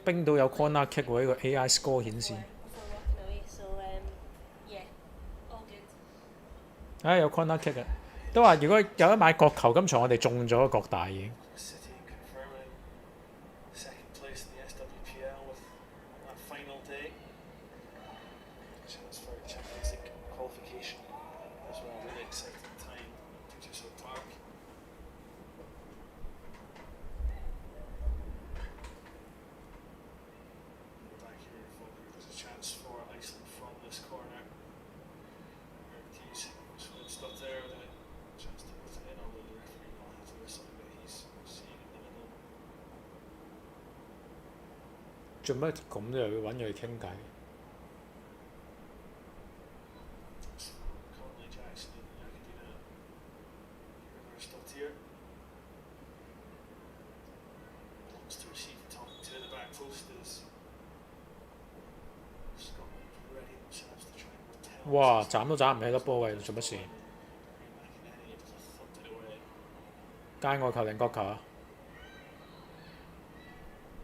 A: 冰島有 corner kick 喎，呢個 AI score 顯示。
C: Before walking away, so all good.
A: 唉，有 corner kick 啊！都話如果有得買國球，今場我哋中咗國大已經。
B: Chance for Iceland from this corner. Stop there with a chance to put it in, although the referee will have to whistle, but he's seeing in the middle.
A: 做乜咁就要揾佢傾偈
B: Conley Jackson and Yakadina reversed up here. Belongs to receive talking to the back post is Scotland ready themselves to try and
A: 哇！斬都斬唔起粒波嘅，做乜事？界外球定角球啊？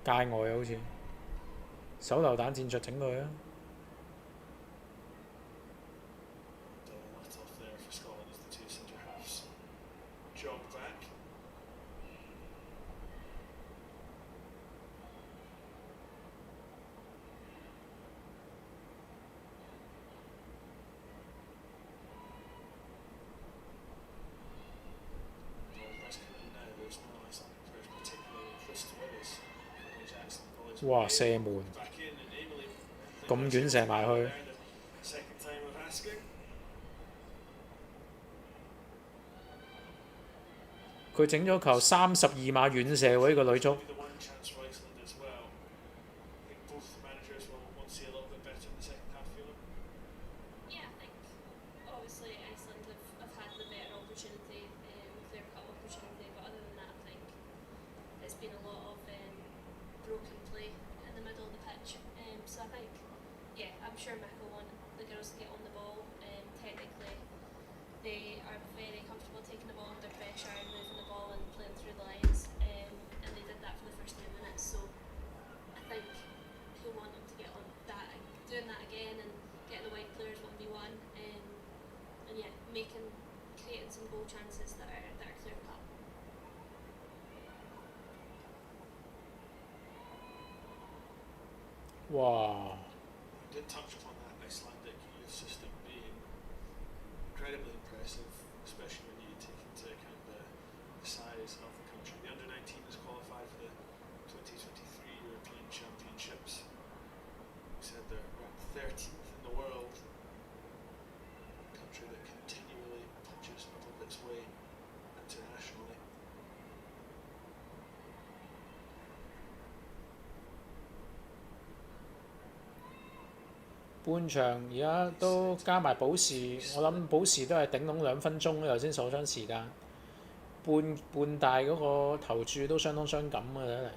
A: 界外啊，好似手榴彈戰術整佢啊！
B: Let off there for Scotland as the two centre halves jog back. That's coming now. There's no Icelandic players, particularly close to Willis. Jackson volleys
A: 哇！射門
B: back in, and Emily
A: 咁遠射埋去，
B: second time of asking.
A: 佢整咗球32碼遠射喎！呢個女足。
B: The one chance for Iceland as well. I think both managers will want to see a little bit better in the second half, feeling.
C: Yeah, I think obviously Iceland have had the better opportunity, clear cut opportunity, but other than that, I think it's been a lot of broken play in the middle of the pitch. So I think, yeah, I'm sure Mick will want the girls to get on the ball. Technically, they are very comfortable taking the ball under pressure and moving the ball and playing through the lines, and they did that for the first 2 minutes. So I think he'll want them to get on that, doing that again, and getting the white players 1v1, and yeah, creating some goal chances that are clear cut.
A: Wow!
B: We did touch upon that Icelandic youth system being incredibly impressive, especially when you take into account the size of the country. The under-19 has qualified for the 2023 European Championships. We said they're ranked 13th in the world. A country that continually punches above its weight internationally.
A: 半場而家都加埋補時，我諗補時都係頂籠2分鐘，頭先所將時間。半大嗰個投注都相當傷感啊！睇嚟。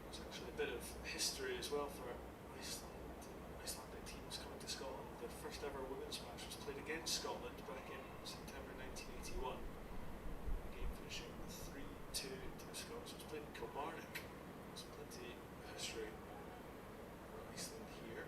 B: It's actually a bit of history as well for Icelandic teams coming to Scotland. The first ever women's match was played against Scotland back in September 1981. The game finishing 3-2 to Scots. It was played in Kilmarnock. There's plenty of history for Iceland here.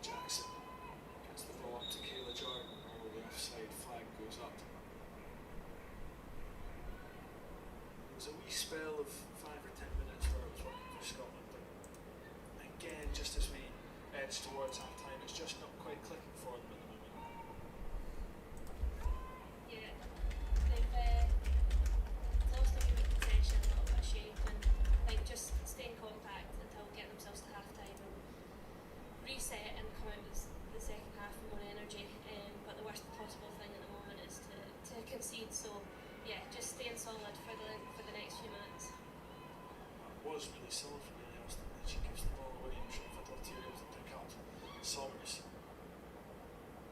B: Jackson gets the ball up to Kayla Jordan. Oh, the offside flag goes up. There was a wee spell of 5 or 10 minutes where it was working for Scotland, but again, just as we edge towards half time, it's just not quite clicking for them at the moment.
C: Yeah, they've lost a bit of possession, a little bit of shape, and I think just staying compact until getting themselves to half time and reset and come out the second half with more energy. But the worst possible thing at the moment is to concede. So yeah, just staying solid for the next few minutes.
B: It was really solid from Lily Austin, and she gives the ball away and Shreveport able to pick up Sommers.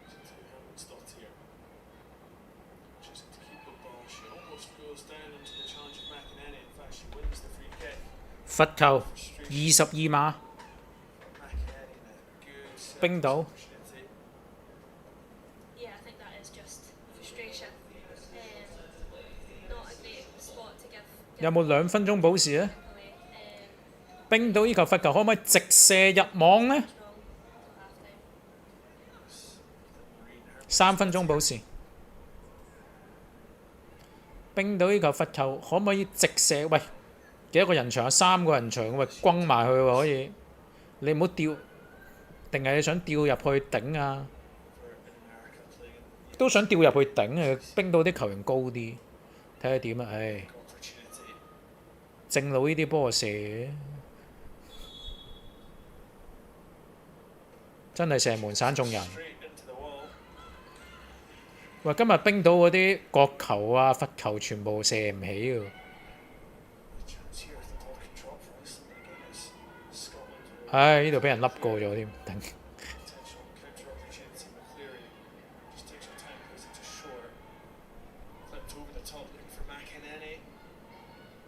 B: To Hermansdottir. Choosing to keep the ball. She almost goes down into the challenge of McInerney. In fact, she wins the free kick.
A: 罰球22碼，
B: McInerney in a good set
A: 冰島
B: opportunity.
C: Yeah, I think that is just frustration. Not a great spot to give.
A: 有冇2分鐘補時啊？
C: away.
A: 冰島呢球罰球可唔可以直射入網呢？
C: Strong till half time.
A: 3分鐘補時。冰島呢球罰球可唔可以直射？喂，幾多個人場啊？3個人場，喂，轟埋去喎可以。你唔好吊，定係你想吊入去頂啊？都想吊入去頂啊！冰島啲球員高啲，睇下點啊！唉，正路呢啲波就射嘅。真係射門散眾人。
B: Straight into the wall.
A: 喂，今日冰島嗰啲角球啊、罰球全部射唔起喎。
B: The chance here if the ball can drop for Iceland again as Scotland will
A: 唉，呢度俾人笠過咗添，頂。
B: potential counter opportunity. McCleary just takes her time, goes into shore. Clipped over the top, looking for McInerney.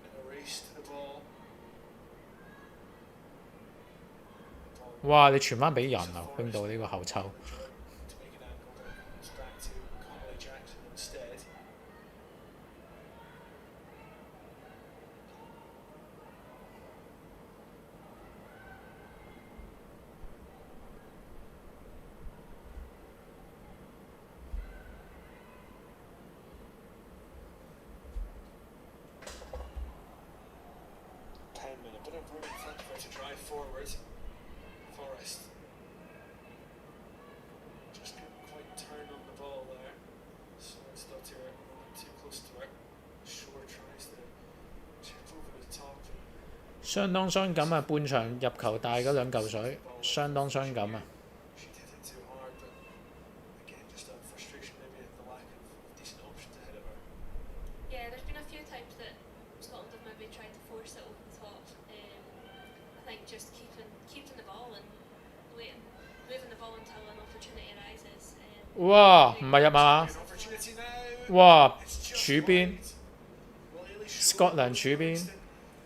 B: In a race to the ball.
A: 哇！你傳翻俾人啊，冰島呢個後抽。
B: To make an angle, but it comes back to Connolly Jackson instead. Penman, a bit of room in front of her to drive forward. Forrest just couldn't quite turn on the ball there. So it's not too close to it. Shore tries to chip over the top.
A: 相當傷感啊！半場入球大嗰兩嚿水，相當傷感啊！
B: She hit it too hard, but again, just out of frustration maybe at the lack of decent options ahead of her.
C: Yeah, there's been a few times that Scotland have maybe tried to force it over the top. I think just keeping the ball and moving the ball until an opportunity arises.
A: 哇！唔係入嘛？
B: An opportunity now.
A: 哇！
B: It's just
A: 柱邊
B: wide. Well, Ailey Shore
A: Scotland 柱邊。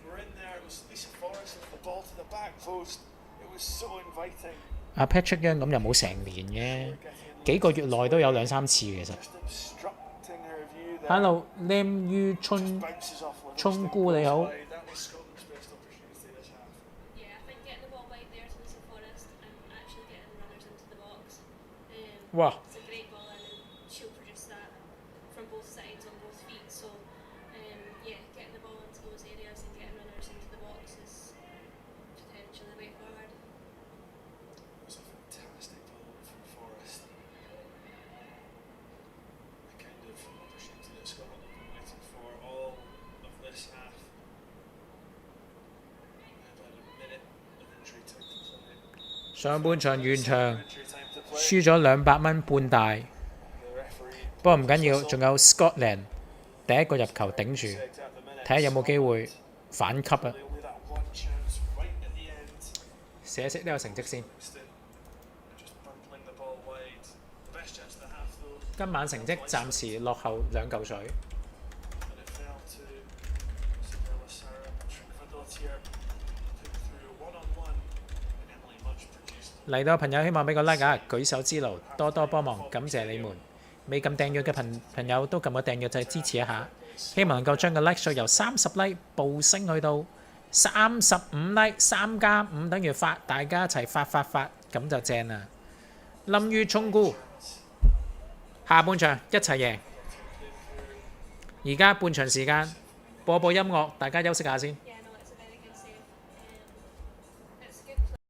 B: were in there. It was Lisa Forrest with the ball to the back post. It was so inviting.
A: 阿 Patrick Young 咁又冇成年嘅，幾個月內都有兩三次其實。
B: Just obstructing her view there.
A: Hello，廉於
B: Just
A: 春
B: bounces off Livingston,
A: 春姑你好
B: goes。wide. That was Scotland's best opportunity this half.
C: Yeah, I think getting the ball wide there to Lisa Forrest and actually getting runners into the box.
A: 哇！
C: It's a great ball in and she'll produce that from both sides on both feet. So yeah, getting the ball into those areas and getting runners into the box is potentially the way forward.
B: It was a fantastic ball from Forrest. The kind of opportunity that Scotland have been waiting for all of this half. About a minute of injury time to play.
A: 上半場完場，
B: Injury time to play.
A: 輸咗200蚊半大，
B: The referee
A: 不過唔緊要，仲有 Scotland 第一個入球頂住，
B: said at the minute.
A: 睇下有冇機會反級啊！
B: Only that one chance right at the end.
A: 寫識呢個成績先。
B: Livingston just bundling the ball wide. The best chance of the half though.
A: 今晚成績暫時落後2嚿水。
B: And it fell to Isabella Sarah Trickfadottier. Put through one-on-one. And Emily Much produced.
A: 嚟到嘅朋友希望俾個 like 啊，舉手之勞，多多幫忙，感謝你們。未撳訂閱嘅朋友都撳個訂閱掣支持一下，希望能夠將個 like 數由30 like 暴升去到35 like，3+5等於發，大家一齊發，咁就正啦。冧於衝姑，下半場一齊贏。而家半場時間，播音樂，大家休息下先。
C: Yeah, no, it's a very good save. It's a good play.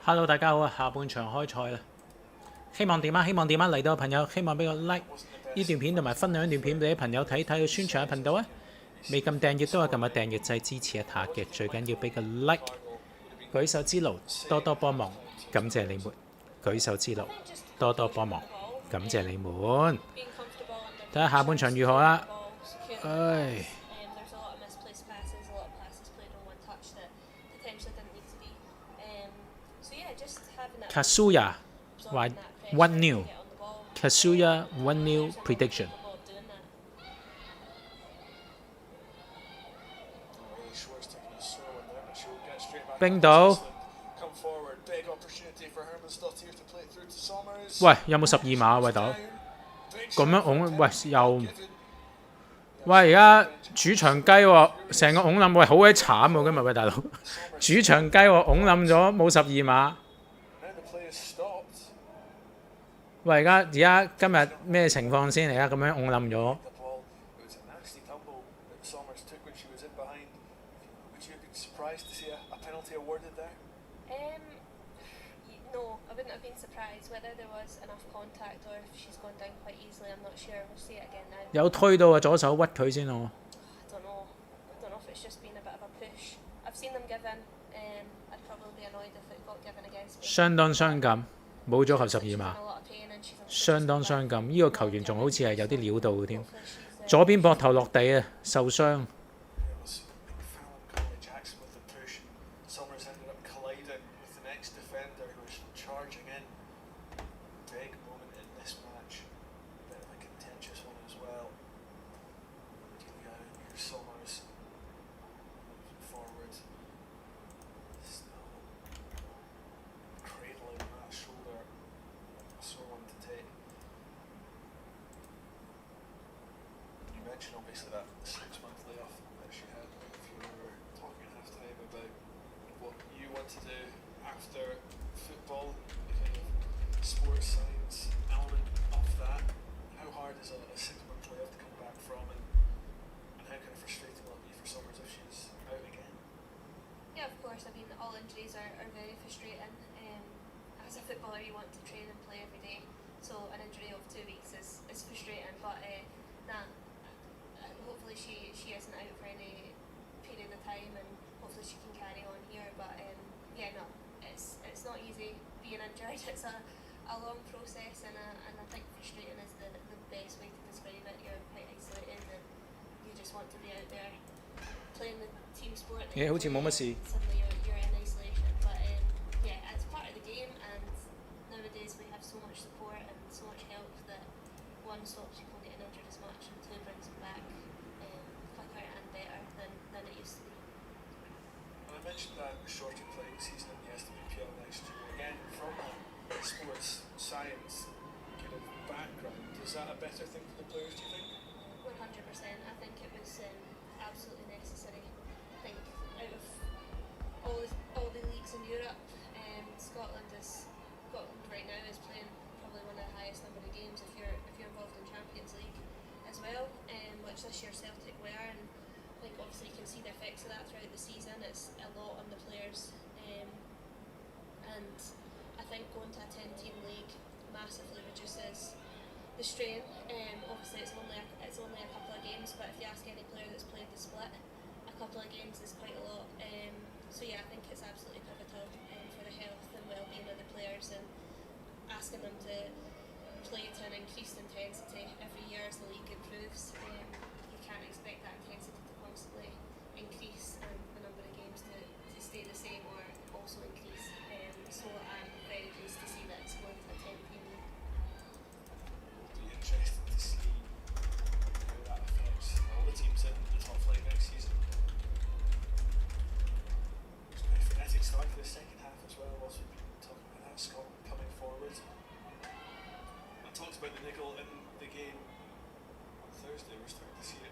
A: Hello， 大家好啊！下半場開賽啦，希望點啊？希望點啊？嚟到嘅朋友，希望俾個 like 呢段片同埋分享一段片俾啲朋友睇睇，去宣傳下頻道啊！未撳訂閱都係撳下訂閱掣支持一下嘅，最緊要俾個 like， 舉手之勞多多幫忙，感謝你們！舉手之勞多多幫忙，感謝你們！睇下下半場如何啦！唉。Kasuya 話 one new Kasuya one new prediction。冰島，喂，有冇12碼？喂，大佬，咁樣拱，喂又，喂而家主場雞喎，成個拱冧，喂好鬼慘喎今日，喂大佬，主場雞喎拱冧咗，冇12碼。喂，而家今日咩情況先？而家咁樣拱冧咗。
C: No, I wouldn't have been surprised whether there was enough contact or if she's gone down quite easily. I'm not sure. We'll see it again now.
A: 有推到啊，左手屈佢先喎。
C: I don't know. I don't know if it's just been a bit of a push. I've seen them given. I'd probably be annoyed if it got given against me.
A: 相當傷感，冇咗球12碼，相當傷感。呢個球員仲好似係有啲料到嘅添，左邊膊頭落地啊，受傷。
B: Obviously that 6-month layoff that she had, if you were talking at half time about what you want to do after football, the kind of sports science element of that, how hard is a 6-month layoff to come back from, and how kind of frustrating will it be for Summers if she's out again?
C: Yeah, of course. I mean, all injuries are very frustrating. As a footballer, you want to train and play every day, so an injury of 2 weeks is frustrating, but hopefully she isn't out for any period of time, and hopefully she can carry on here. But yeah, no, it's not easy being injured. It's a long process, and I think frustrating is the best way to describe it. You're quite isolated, and you just want to be out there playing the team sport.
A: Yeah, 好似冇乜事。
C: Suddenly you're in isolation, but yeah, it's part of the game, and nowadays we have so much support and so much help that one stops people getting injured as much, and two brings them back quicker and better than it used to be.
B: And I mentioned that shorter playing season in the SWPL next year. Again, from a sports science kind of background, is that a better thing for the players, do you think?
C: 100%. I think it was absolutely necessary. I think out of all the leagues in Europe, Scotland right now is playing probably one of the highest number of games if you're involved in Champions League as well, which this year Celtic were, and I think obviously you can see the effects of that throughout the season. It's a lot on the players, and I think going to a 10-team league massively reduces the strain. Obviously it's only a couple of games, but if you ask any player that's played the split, a couple of games is quite a lot. So yeah, I think it's absolutely pivotal for the health and well-being of the players, and asking them to play to an increased intensity every year as the league improves. You can't expect that intensity to constantly increase and the number of games to stay the same or also increase. So I'm very pleased to see that it's going to a 10-team league.
B: It'll be interesting to see how that affects all the teams in the top flight next season. It's been a frenetic start to the second half as well, whilst we've been talking about that, Scotland coming forward. I talked about the niggle in the game on Thursday. We're starting to see it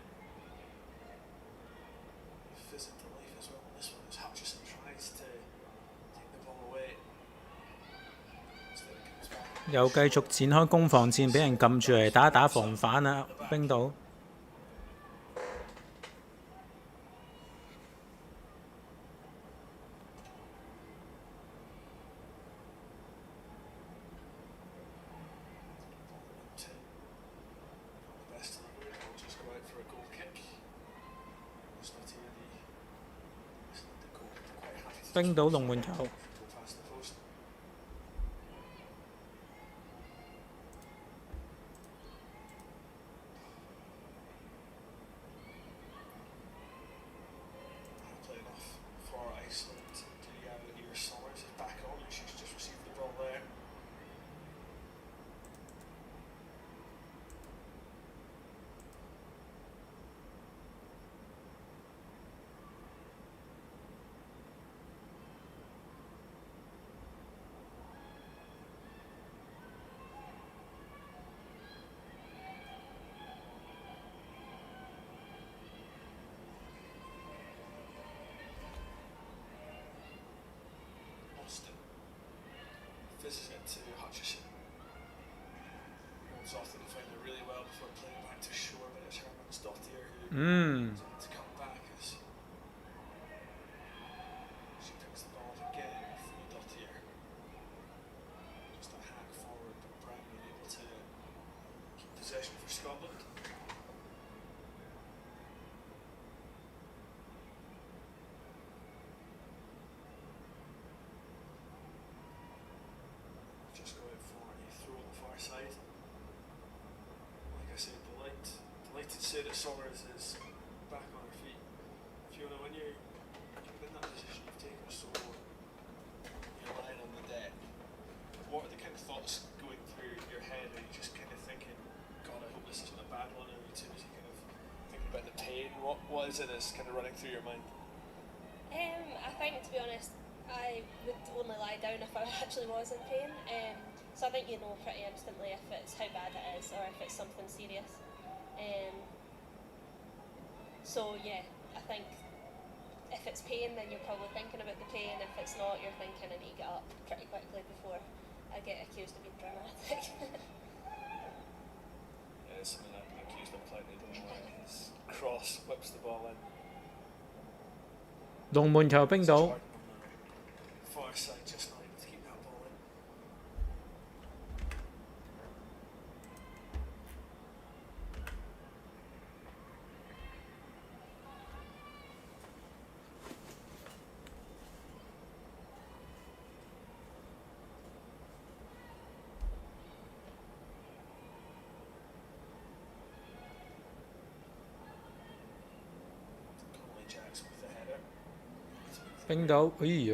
B: fizz into life as well. This one is Hutchison tries to take the ball away.
A: 又繼續展開攻防戰，俾人撳住嚟打防反啊！冰島。冰島龍門球。
B: Go past the post. Play enough for Iceland. Your Summers is back on and she's just received the ball there. Austin fizzes it to Hutchison. Holds off the defender really well before playing back to shore, but it's Herman's Dottier who is able to come back as she picks the ball up again for Dottier. Just a hack forward, but Brown able to keep possession for Scotland. Just going for a throw on the far side. Like I said, delighted to say that Summers is back on her feet. Fiona, when you're in that position, you've taken her so you're lying on the deck. What are the kind of thoughts going through your head? Are you just kind of thinking, God, I hope this isn't a bad one? Or are you too busy kind of thinking about the pain? What is it that's kind of running through your mind?
C: I think, to be honest, I would only lie down if I actually was in pain. So I think you know pretty instantly if it's how bad it is or if it's something serious. So yeah, I think if it's pain, then you're probably thinking about the pain. If it's not, you're thinking I need to get up pretty quickly before I get accused of being dramatic.
B: Yeah, it's something I've been accused of plenty, don't I? His cross whips the ball in.
A: 龍門球冰島。
B: Far side just not able to keep that ball in. Conley Jacks with the header.
A: 冰島，哎呀！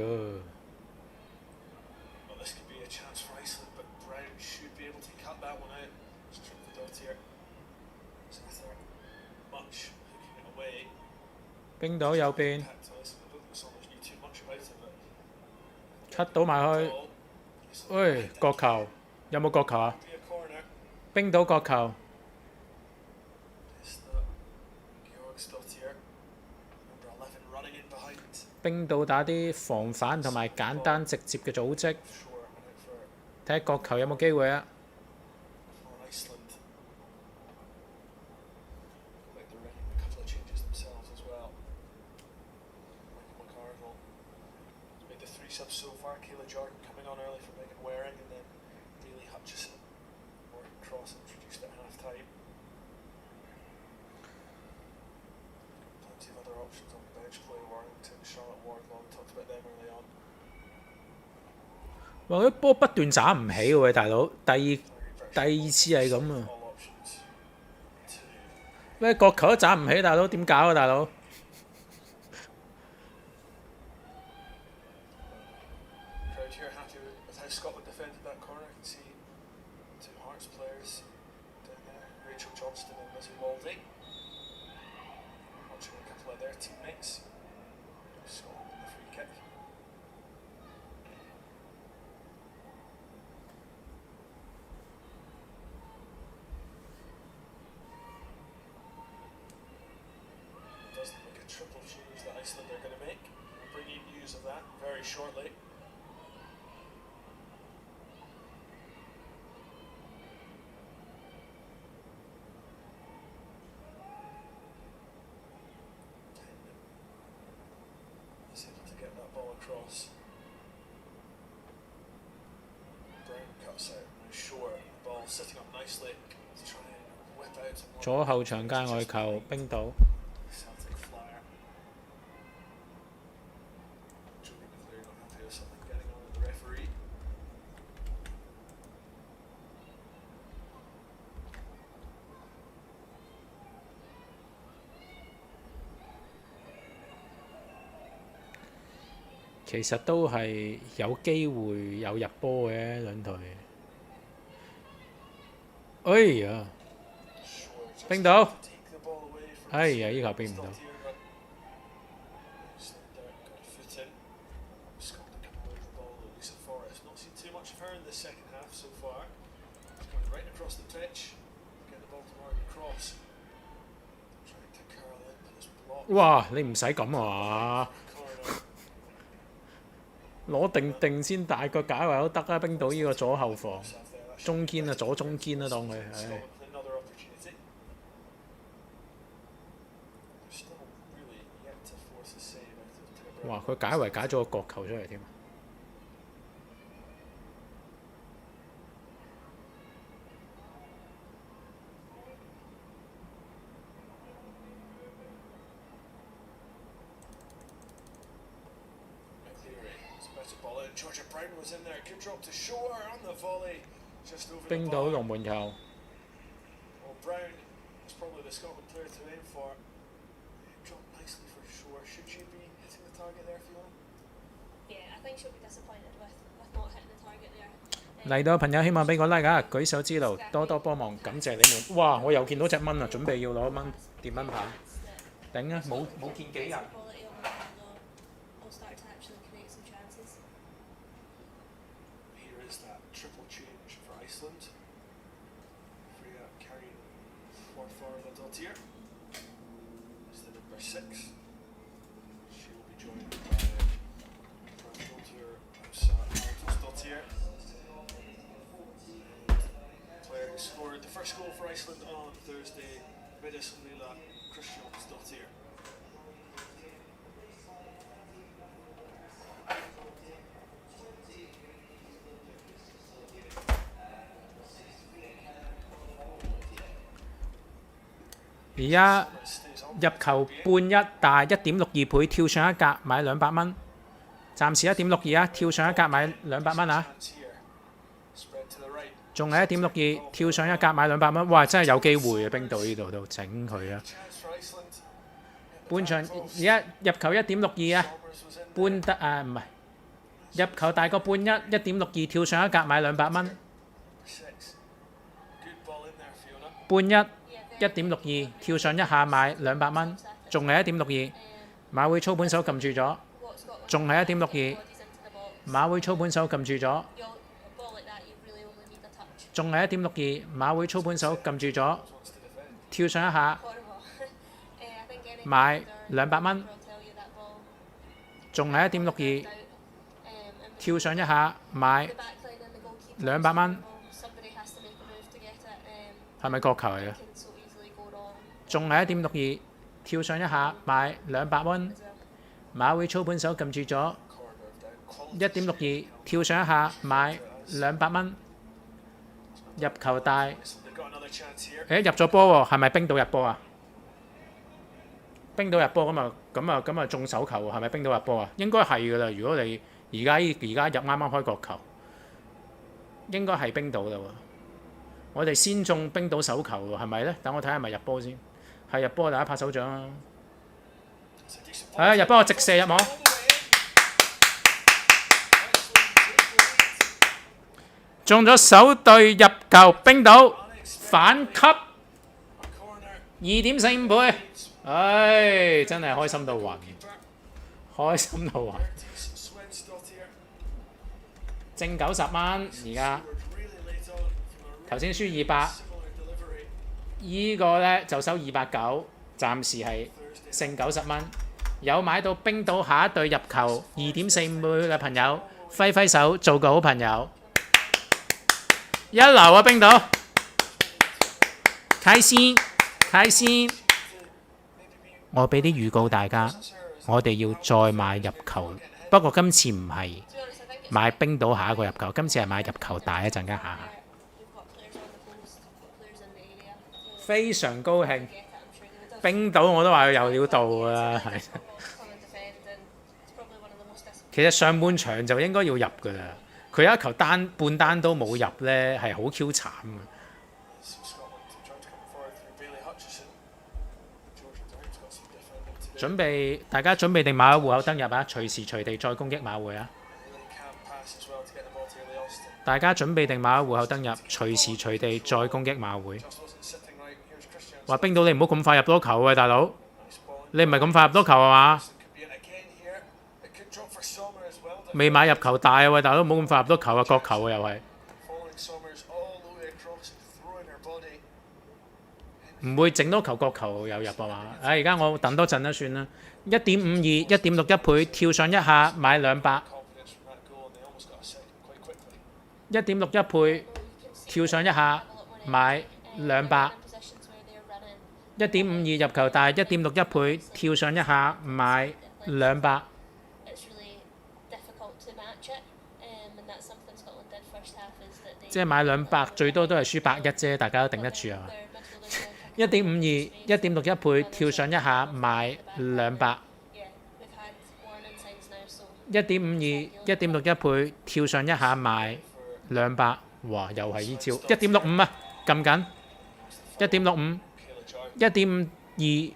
B: Well, this could be a chance for Iceland, but Brown should be able to cut that one out. Straight for Dottier. Zather much hooking it away.
A: 冰島右邊
B: Impact to Iceland. I don't think Summers knew too much about it, but
A: ，cut 到埋去。
B: ball.
A: 喂，角球有冇角球啊？
B: Be a corner.
A: 冰島角球。
B: It's the Georg's Dottier. Number 11 running in behind.
A: 冰島打啲防反同埋簡單直接嘅組織，
B: Shore went out for
A: 睇下角球有冇機會啊！
B: Iceland. Like they're making a couple of changes themselves as well. Michael McCarville made the 3 subs so far. Kayla Jordan coming on early for Megan Waring, and then Bailey Hutchison. Morgan Cross introduced at half time. Plenty of other options on the bench. Chloe Warrington, Charlotte Wardlaw, we talked about them early on.
A: 哇！啲波不斷斬唔起喎，大佬，第二次係咁啊！
B: All options.
A: 咩角球都斬唔起，大佬點搞啊，大佬？
B: Crowd here happy with how Scotland defended that corner. I can see 2 Hearts players down there, Rachel Johnston and Lizzie Waldy. Watching a couple of their teammates. Scotland with the free kick. It does look like a triple change that Iceland are going to make. We'll bring you news of that very shortly. He's able to get that ball across. Brown cuts out. Now Shore, the ball sitting up nicely to try and whip out.
A: 左後場界外球，冰島。
B: Celtic flyer. Joey with their
A: 其實都係有機會有入波嘅兩隊。哎呀，冰到！哎呀，呢球冰唔到。哇！你唔使咁啊！攞定先大腳解圍都得啊！冰島呢個左後防、中堅啊，左中堅啊，當佢唉。哇！佢解圍解咗個角球出嚟添。冰島龍門球。嚟到嘅朋友希望俾個 like 啊！舉手之勞，多多幫忙，感謝你們。哇！我又見到隻蚊啊，準備要攞電蚊拍。頂啊！冇見幾日。
B: Scored the first goal for Iceland on Thursday. Vidisumlila Kristjánsdóttir.
A: 而家入球半一，但係1.62倍跳上一格買200蚊，暫時1.62啊，跳上一格買200蚊啊！仲係1.62，跳上一格買200蚊，哇！真係有機會啊！冰島呢度都整佢啊！半場而家入球1.62啊，半得啊唔係入球大過半一，1.62跳上一格買200蚊，半一1.62跳上一下買200蚊，仲係1.62，馬會操盤手撳住咗，仲係1.62，馬會操盤手撳住咗。仲係1.62，馬會操盤手撳住咗，跳上一下買200蚊，仲係1.62，跳上一下買200蚊，係咪角球嚟嘅？仲係1.62，跳上一下買200蚊，馬會操盤手撳住咗1.62，跳上一下買200蚊。入球大，入咗波喎，係咪冰島入波啊？冰島入波咁啊中手球喎，係咪冰島入波啊？應該係㗎啦，如果你而家入啱啱開角球，應該係冰島啦喎。我哋先中冰島手球喎，係咪咧？等我睇下係咪入波先，係入波，大家拍手掌啊！係入波，直射入網。中咗首隊入球，冰島反級2.45倍，唉，真係開心到暈，開心到暈，正90蚊而家，頭先輸200，依個呢就收290，暫時係勝90蚊。有買到冰島下一隊入球2.45倍嘅朋友，揮揮手做個好朋友。一流啊！冰島，開心開心。我俾啲預告大家，我哋要再買入球，不過今次唔係買冰島下一個入球，今次係買入球大，一陣間下下。非常高興，冰島我都話佢有料到啊，係。其實上半場就應該要入㗎啦。佢有一球半單都冇入咧，係好 Q 慘嘅。準備大家準備定馬會戶口登入啊，隨時隨地再攻擊馬會啊！大家準備定馬會戶口登入，隨時隨地再攻擊馬會。話冰島你唔好咁快入多球啊，大佬！你唔係咁快入多球啊嘛？未買入球大啊喂，大佬唔好咁快入多球啊，角球啊又係。唔會整多球角球又入啊嘛！而家我等多陣啦算啦。1.52、1.61倍跳上一下買200。1.61倍跳上一下買200。1.52入球大，1.61倍跳上一下買200。即係買200最多都係輸110啫，大家都頂得住啊！1.52、1.61倍跳上一下買200。1.52、1.61倍跳上一下買200。哇！又係呢招1.65啊，撳緊1.65、1.52、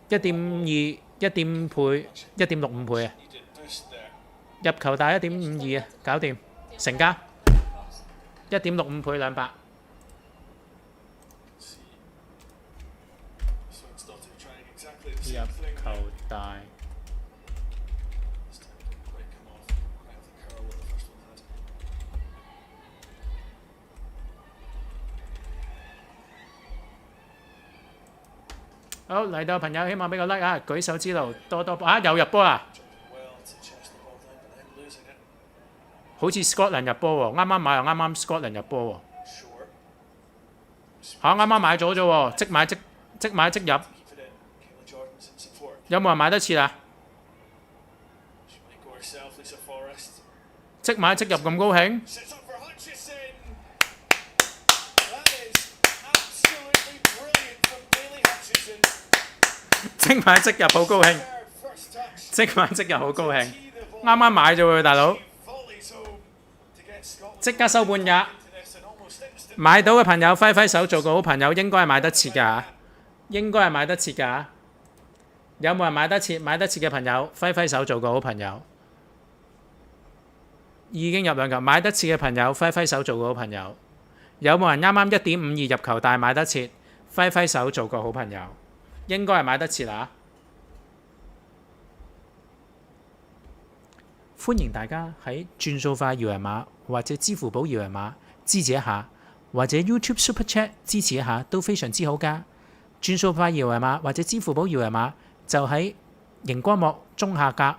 A: 1.52、1.5倍、1.65倍啊！入球大1.52啊，搞掂成交1.65倍200。入球大。好嚟到朋友，希望俾個 like 啊！舉手之勞多多啊！又入波啦！好似 Scotland 入波喎，啱啱買又啱啱 Scotland 入波喎。啱啱買咗啫喎，即買即入。有冇人買得切啊？即買即入咁高興？即買即入好高興，即買即入好高興。啱啱買啫喎，大佬，即刻收半價。買到嘅朋友揮揮手做個好朋友，應該係買得切㗎，應該係買得切㗎。有冇人買得切？買得切嘅朋友揮揮手做個好朋友。已經入2球，買得切嘅朋友揮揮手做個好朋友。有冇人啱啱1.52入球大買得切？揮揮手做個好朋友。應該係買得切啦！歡迎大家喺轉數快搖人碼或者支付寶搖人碼支持一下，或者 YouTube Super Chat 支持一下都非常之好㗎。轉數快搖人碼或者支付寶搖人碼就喺熒光幕中下格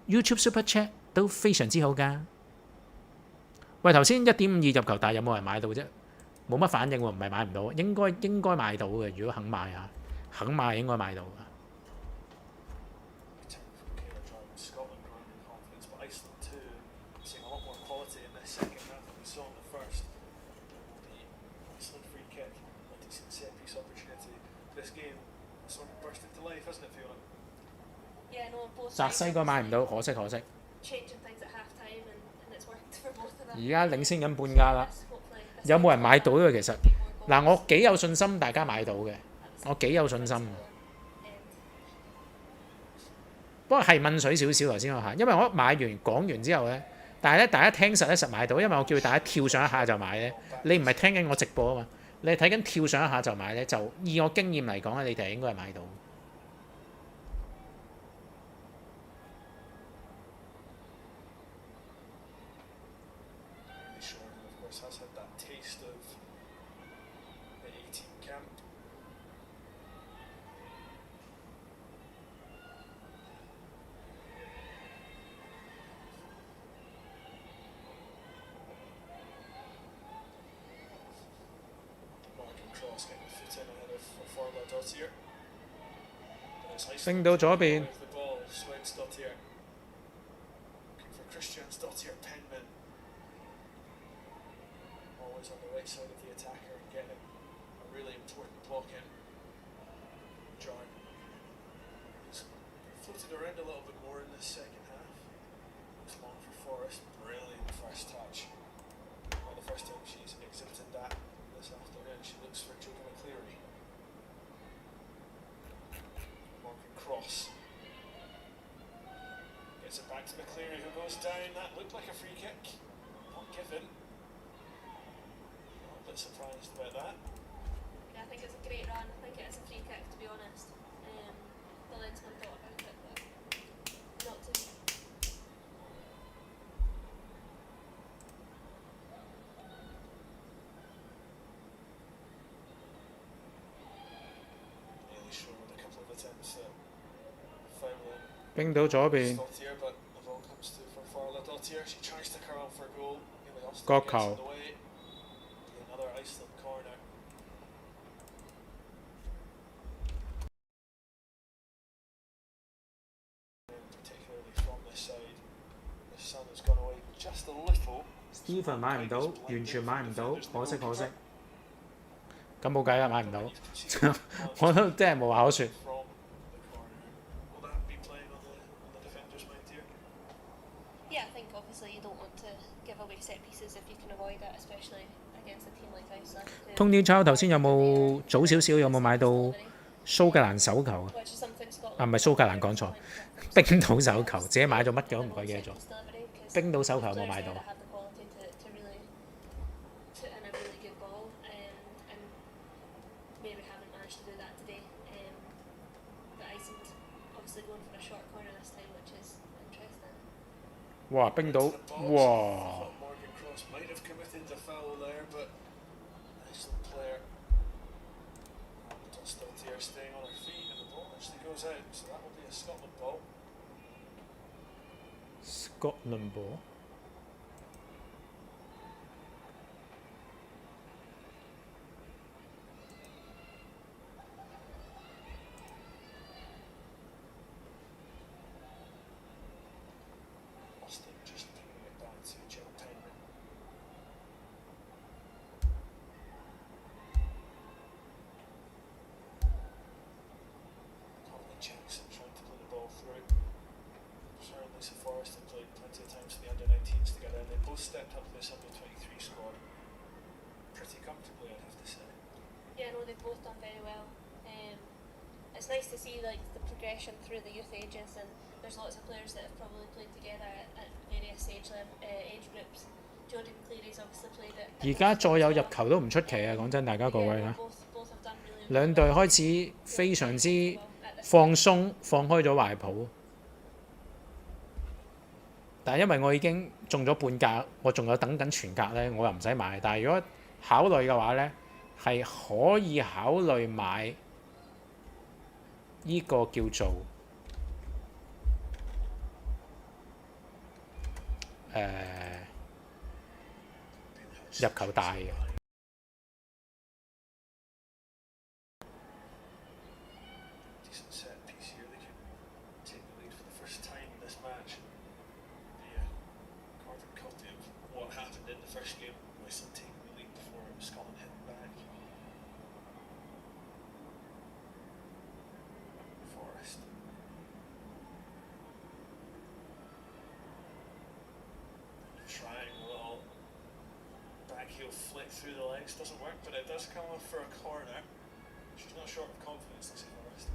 A: YouTube Super Chat 都非常之好㗎。喂，頭先1.52入球大有冇人買到啫？冇乜反應喎，唔係買唔到，應該買到嘅。如果肯買啊，肯買應該買到㗎。澤西個買唔到，可惜。而家領先緊半價啦。有冇人買到呢？其實嗱，我幾有信心大家買到嘅，我幾有信心。不過係問水少少頭先嗰下，因為我買完講完之後呢，但係咧大家聽實一實買到，因為我叫大家跳上一下就買呢。你唔係聽緊我直播啊嘛，你係睇緊跳上一下就買呢。就以我經驗嚟講咧，你哋應該係買到。升到左邊。
B: back to McCleary, who goes down. That looked like a free kick. Not given. A bit surprised about that.
C: Yeah, I think it's a great run. I think it is a free kick, to be honest. The linesman thought about it, but not to me.
B: Nearly sure with a couple of attempts at fouling
A: 冰島左邊
B: Dottier, but the ball comes through from Farla Dottier. She tries to curl for goal. Nearly Austin
A: 角
B: gets
A: 球
B: in the way. Another Iceland corner. Particularly from this side, the sun has gone away just a little.
A: Steven 買唔到，完全買唔到，可惜可惜。咁冇計啦，買唔到，我都真係無話可説。
B: From the corner. Will that be playing on the defender's mind here?
C: Yeah, I think obviously you don't want to give away set pieces if you can avoid it, especially against a team like Iceland.
A: Tony Chow 頭先有冇早少少有冇買到蘇格蘭手球啊？
C: Which is something Scotland
A: 啊，唔係蘇格蘭講錯，冰島手球，自己買咗乜嘅都唔鬼記得咗。
C: delivery, 'cause
A: 冰島手球有冇
C: players
A: 買到
C: there？ that have the quality to really put in a really good ball, and maybe haven't managed to do that today. But Iceland obviously going for a short corner this time, which is interesting.
A: 哇！冰島
B: Into the box.
A: 哇！
B: Thought Morgan Cross might have committed the foul there, but Iceland player Dottier staying on her feet, and the ball actually goes out, so that will be a Scotland ball.
A: Scotland ball。
B: Austin just bringing it back to Jill Penman. Conley Jackson trying to play the ball through. Sharon Lisa Forrest have played plenty of times in the under-19s together, and they both stepped up to this under-23 squad pretty comfortably, I'd have to say.
C: Yeah, no, they've both done very well. It's nice to see like the progression through the youth ages, and there's lots of players that have probably played together at various age groups. Jodie McCleary's obviously played at.
A: 而家再有入球都唔出奇啊！講真，大家各位
C: Yeah,
A: 啦，
C: both have done really well.
A: 兩隊開始非常之放鬆，放開咗懷抱。但係因為我已經中咗半格，我仲有等緊全格咧，我又唔使買。但係如果考慮嘅話咧，係可以考慮買呢個叫做入球大嘅。
B: Decent set piece here. They can take the lead for the first time in this match. The carbon copy of what happened in the first game. Iceland taking the lead before Scotland hit back. Forrest. Trying a little back heel flick through the legs. Doesn't work, but it does come off for a corner. She's not short of confidence, Lisa Forrest.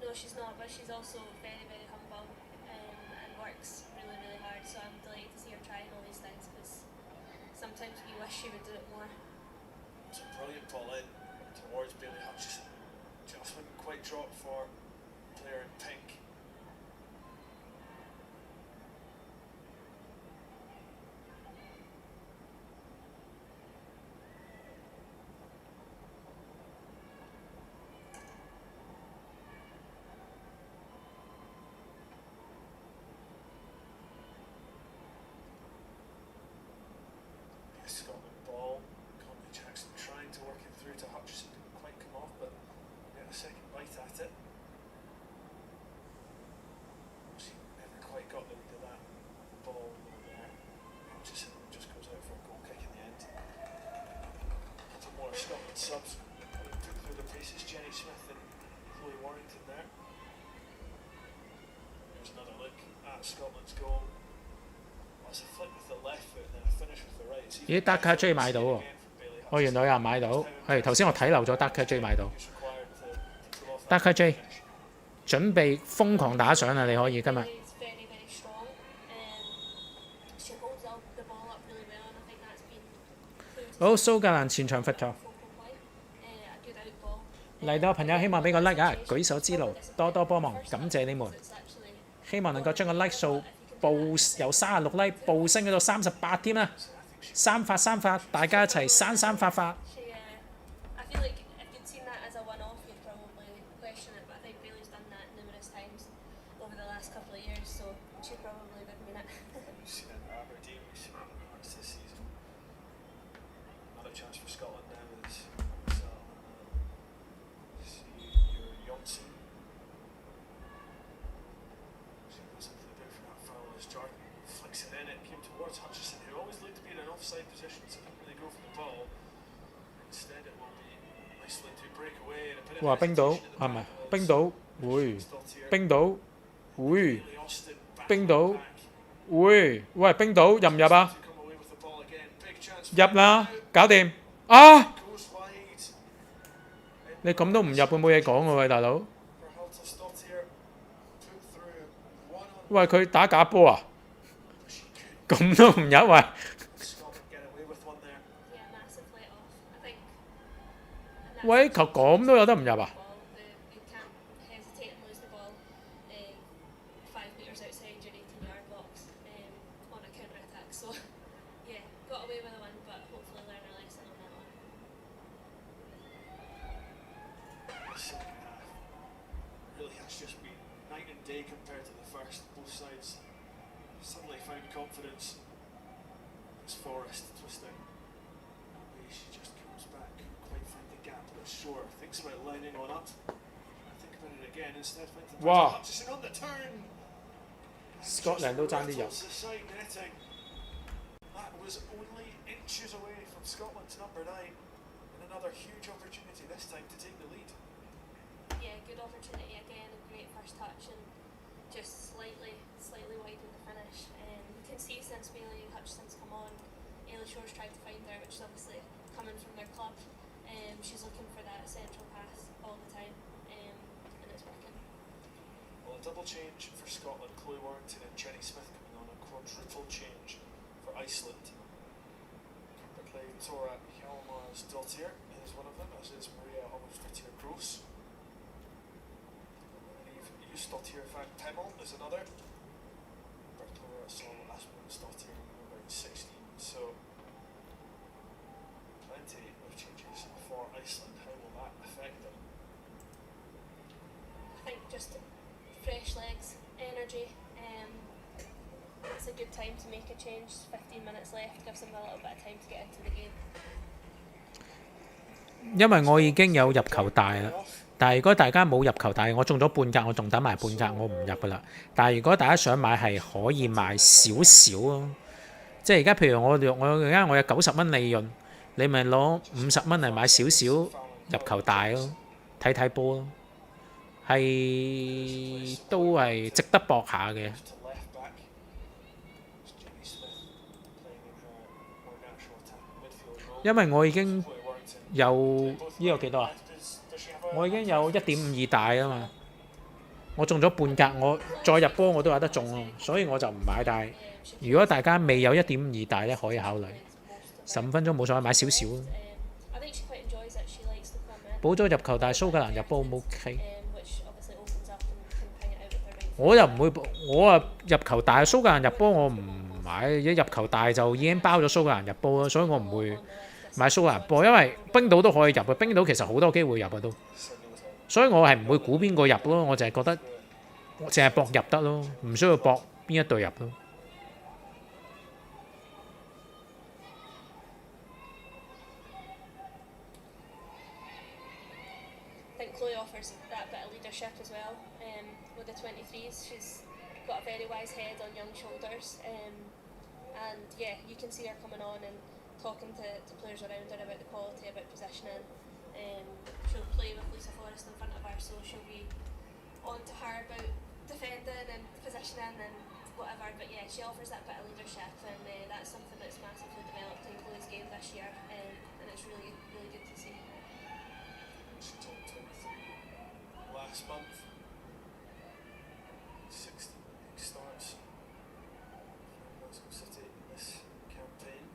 C: No, she's not, but she's also very, very humble and works really, really hard. So I'm delighted to see her trying all these things, because sometimes we wish she would do it more.
B: It's a brilliant ball in towards Bailey Hutchison. Just wouldn't quite drop for player in pink. Scotland ball. Conley Jackson trying to work it through to Hutchison. Didn't quite come off, but get a second bite at it. She never quite got the lead of that ball there. Hutchison just goes out for a goal kick in the end. A couple more Scotland subs put through the paces. Jenny Smith and Chloe Warrington there. There's another look at Scotland's goal. That's a flick with the left foot and then a finish with the right.
A: 咦 Darker J 買到喎，哦原來有人買到，係頭先我睇漏咗 Darker J 買到。Darker J 準備瘋狂打賞啦！你可以今日
C: It's very, very
A: 好，蘇格蘭前場罰球。嚟到嘅朋友希望俾個 like 啊，舉手之勞，多多幫忙，感謝你們。希望能夠將個 like 數由36 like 暴升到38添啦，三發，大家一齊三發發。
B: Chance for Scotland now is She goes into the boot for that foul as Jordan flicks it in. It came towards Hutchison, who always looked to be in an offside position, so didn't really go for the ball. Instead, it will be Iceland who break away.
A: 哇！冰島係咪？冰島會，冰島會，冰島會。喂，冰島入唔入啊？入啦，搞掂啊！你咁都唔入，會冇嘢講喎，喂，大佬。喂，佢打假波啊？咁都唔入喂？喂，球咁都有得唔入啊？哇 ！Scotland 都爭啲入。
B: That was only inches away from Scotland's number 9, and another huge opportunity this time to take the lead.
C: Yeah, good opportunity again, a great first touch, and just slightly wide in the finish. You can see since Bailey Hutchison's come on, Ailey Shore's tried to find her, which is obviously coming from their club. She's looking for that central pass all the time, and it's working.
B: Well, a double change for Scotland, Chloe Warrington and Jenny Smith coming on, a quadruple change for Iceland. Currently, Tora Hjalmar's Dottir is one of them, as is Maria Holmström Gross. Dottir van Pemmel is another. Bertora Sol Asmund's Dottir, number 16. So, plenty of changes for Iceland. How will that affect them?
C: I think just fresh legs, energy. It's a good time to make a change. 15 minutes left, gives them a little bit of time to get into the game.
A: 因為我已經有入球帶啦，但係如果大家冇入球帶，我中咗半格，我仲等埋半格，我唔入噶啦。但係如果大家想買係可以買少少咯，即係而家譬如我而家我有90蚊利潤，你咪攞50蚊嚟買少少入球帶咯，睇睇波咯，係都係值得搏下嘅。因為我已經有呢個幾多啊？我已經有1.52大啊嘛，我中咗半格，我再入波我都有得中咯，所以我就唔買。但係如果大家未有1.52大咧，可以考慮15分鐘冇所謂買少少咯。補咗入球，但係蘇格蘭入波唔 OK。我又唔會，我啊入球大，蘇格蘭入波我唔買，一入球大就已經包咗蘇格蘭入波啦，所以我唔會買蘇格蘭波，因為冰島都可以入啊，冰島其實好多機會入啊都，所以我係唔會估邊個入咯，我淨係覺得我淨係搏入得咯，唔需要搏邊一隊入咯。
C: With the 23s, she's got a very wise head on young shoulders, and yeah, you can see her coming on and talking to players around her about the quality, about positioning. She'll play with Lisa Forrest in front of her, so she'll be on to her about defending and positioning and whatever. But yeah, she offers that bit of leadership, and that's something that's massively developed in Chloe's game this year, and it's really good to see.
B: She topped 23 last month. 60 starts for Glasgow City in this campaign.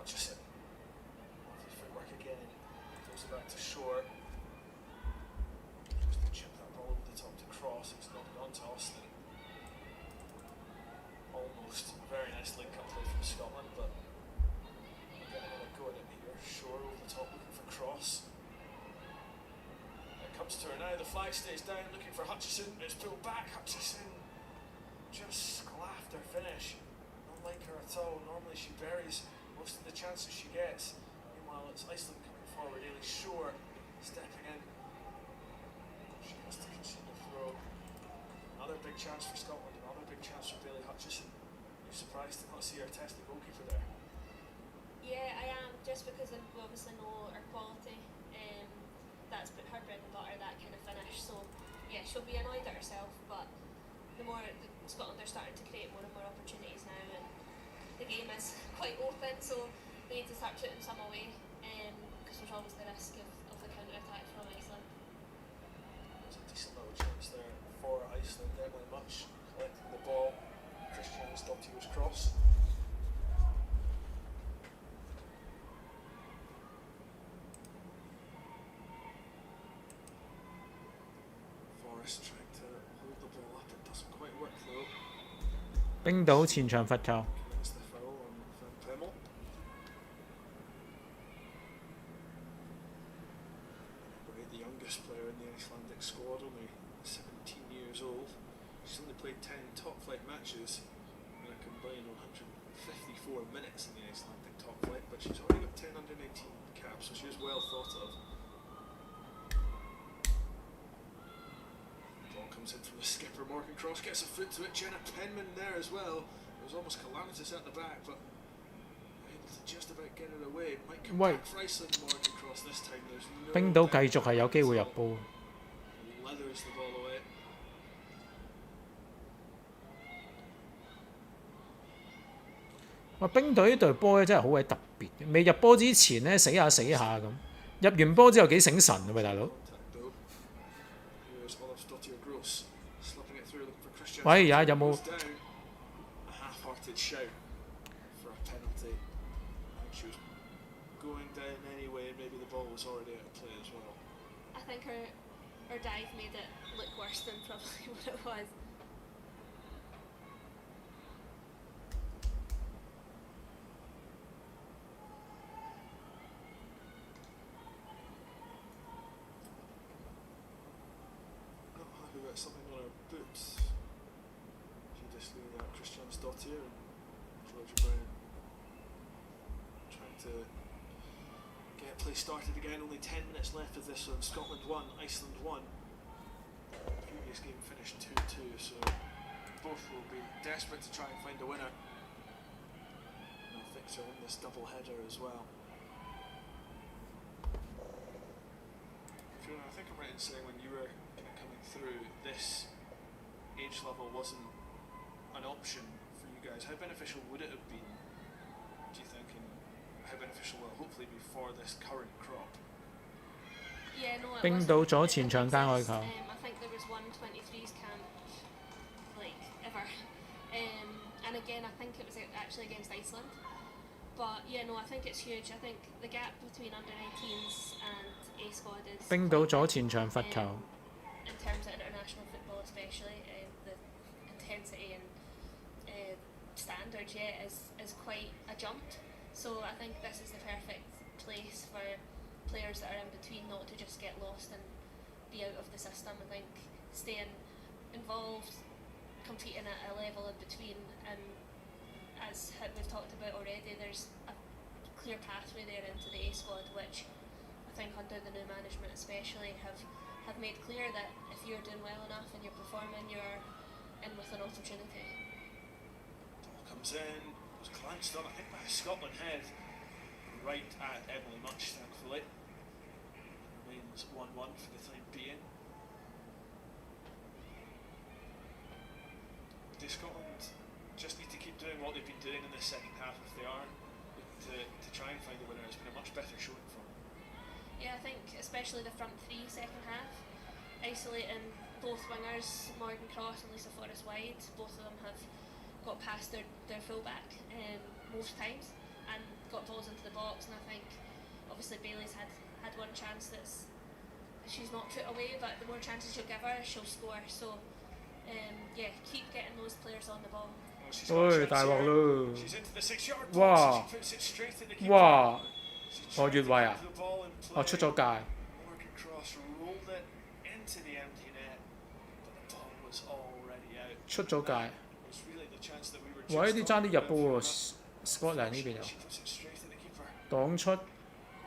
B: Hutchison. Lovely footwork again. Throws it back to shore. Just to chip that ball over the top to cross. It's not gone to Austin. Almost a very nice link-up play from Scotland, but we're getting another go at it here. Shore over the top looking for cross. It comes to her now. The flag stays down looking for Hutchison. It's pulled back. Hutchison just sclaffed her finish. Not like her at all. Normally she buries most of the chances she gets. Meanwhile, it's Iceland coming forward. Ailey Shore stepping in. She has to concede the throw. Another big chance for Scotland. Another big chance for Bailey Hutchison. You're surprised to not see her test the goalkeeper there?
C: Yeah, I am, just because we obviously know her quality. That's her bread and butter, that kind of finish. So yeah, she'll be annoyed at herself, but the more Scotland are starting to create more and more opportunities now, and the game is quite open, so they need to start putting some away, because there's always the risk of the counter-attack from Iceland.
B: There's a decent little chance there for Iceland. Emily Much collecting the ball. Christian's Dottier's cross. Forrest trying to hold the ball up. It doesn't quite work though.
A: 冰島前場罰球。
B: Commits the foul on Van Pemmel. The youngest player in the Icelandic squad, only 17 years old. She's only played 10 top flight matches in a combined 154 minutes in the Icelandic top flight, but she's already got 10 under 19 caps, so she is well thought of. Ball comes in from the skipper. Morgan Cross gets a foot to it. Jenna Penman there as well. It was almost calamitous at the back, but able to just about get it away. Might come back for Iceland. Morgan Cross this time. There's no
A: 冰島繼續係有機會入波。
B: leathers the ball away.
A: 哇！冰隊呢隊波咧真係好鬼特別，未入波之前咧死下死下咁，入完波之後幾醒神啊喂大佬！喂呀有冇？
C: I think her dive made it look worse than probably what it was.
B: Who got something on her boots? She just doing that. Christian's Dottier and Georgia Brown trying to get play started again. Only 10 minutes left of this one. Scotland 1, Iceland 1. The previous game finished 2-2, so both will be desperate to try and find a winner. And I think so in this double header as well. Fiona, I think I'm right in saying when you were coming through, this age level wasn't an option for you guys. How beneficial would it have been, do you think, and how beneficial will it hopefully be for this current crop?
C: Yeah, no, it
A: 冰
C: wasn't.
A: 島左前場間外球。
C: I think there was one 23s camp, like, ever. And again, I think it was actually against Iceland. But yeah, no, I think it's huge. I think the gap between under 19s and A squad is
A: 冰島左前場罰球。
C: in terms of international football, especially the intensity and standard, yeah, is quite a jump. So I think this is the perfect place for players that are in between not to just get lost and be out of the system. I think staying involved, competing at a level in between, and as we've talked about already, there's a clear pathway there into the A squad, which I think under the new management especially have made clear that if you're doing well enough and you're performing, you're in with an opportunity.
B: Ball comes in, was glanced on, I think, by Scotland head, right at Emily Much, thankfully. Remains 1-1 for the time being. Do Scotland just need to keep doing what they've been doing in the second half if they are to try and find a winner? It's been a much better showing from them.
C: Yeah, I think especially the front three second half, isolating both wingers, Morgan Cross and Lisa Forrest wide. Both of them have got past their fullback most times, and got balls into the box, and I think obviously Bailey's had one chance that's she's not put away, but the more chances you give her, she'll score. So yeah, keep getting those players on the ball.
A: 喂，大鑊咯！
B: She's into the 6-yard box.
A: 哇
B: She puts it straight in the keeper.
A: 哇！
B: She's
A: 哦，
B: trying
A: 越
B: to
A: 位啊
B: keep！the ball in
A: 哦，
B: play.
A: 出咗界。
B: Morgan Cross rolled it into the empty net, but the ball was already out.
A: 出咗界。
B: It was really the chance that we were
A: 喂，
B: just
A: 呢啲爭啲入
B: on
A: 波
B: with.
A: 喎，Scotland 呢邊又
B: She puts it straight in the keeper.
A: 擋出，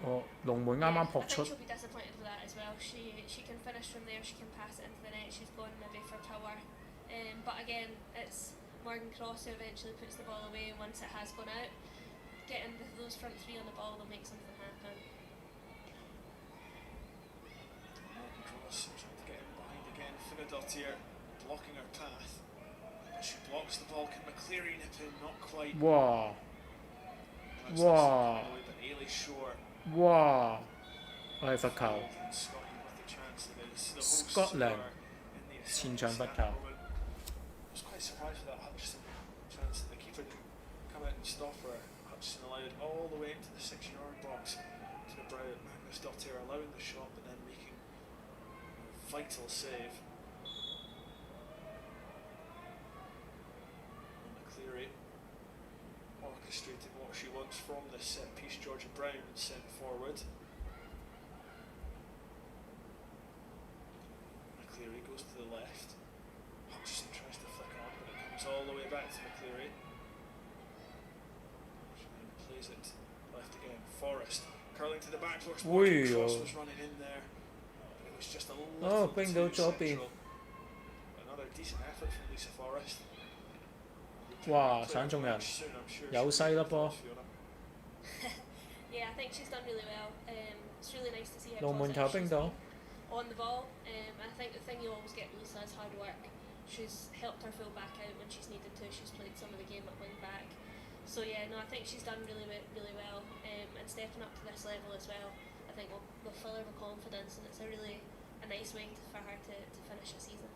A: 哦，龍門啱啱
C: I
A: 撲
C: think
A: 出。
C: she'll be disappointed with that as well. She can finish from there. She can pass it into the net. She's going maybe for power, but again, it's Morgan Cross who eventually puts the ball away once it has gone out. Getting those front three on the ball will make something happen.
B: Morgan Cross trying to get in behind again. Finadottir blocking her path. But she blocks the ball. Can McCleary nip in? Not quite.
A: 哇
B: That's
A: Wow.
B: the away, but Ailey Shore
A: 哇！係罰球，
B: and Scotland with the chance it is. The hosts
A: Scotland
B: are in the
A: 前場罰
B: at
A: 球
B: the。moment. I was quite surprised with that Hutchison chance that the keeper didn't come out and stop her. Hutchison allowed all the way into the 6-yard box to the brow. Magnus Dottir allowing the shot but then making a vital save. And McCleary orchestrating what she wants from this set piece. Georgia Brown sent forward. McCleary goes to the left. Hutchison tries to flick on, but it comes all the way back to McCleary. She then plays it left again. Forrest curling to the back post. Morgan Cross was running in there, but it was just a little
A: 冰
B: too
A: 到左邊
B: central. Another decent effort from Lisa Forrest.
A: 哇！省中人，
B: Soon, I'm sure
A: 有西粒波，
B: Fiona.
C: Yeah, I think she's done really well. It's really nice to see how
A: 龍門球
C: positive
A: 冰
C: she's
A: 到
C: been on the ball. I think the thing you always get with Lisa is hard work. She's helped her full back out when she's needed to. She's played some of the game at wing back. So yeah, no, I think she's done really well. And stepping up to this level as well, I think will fill her with confidence, and it's a nice way for her to finish a season.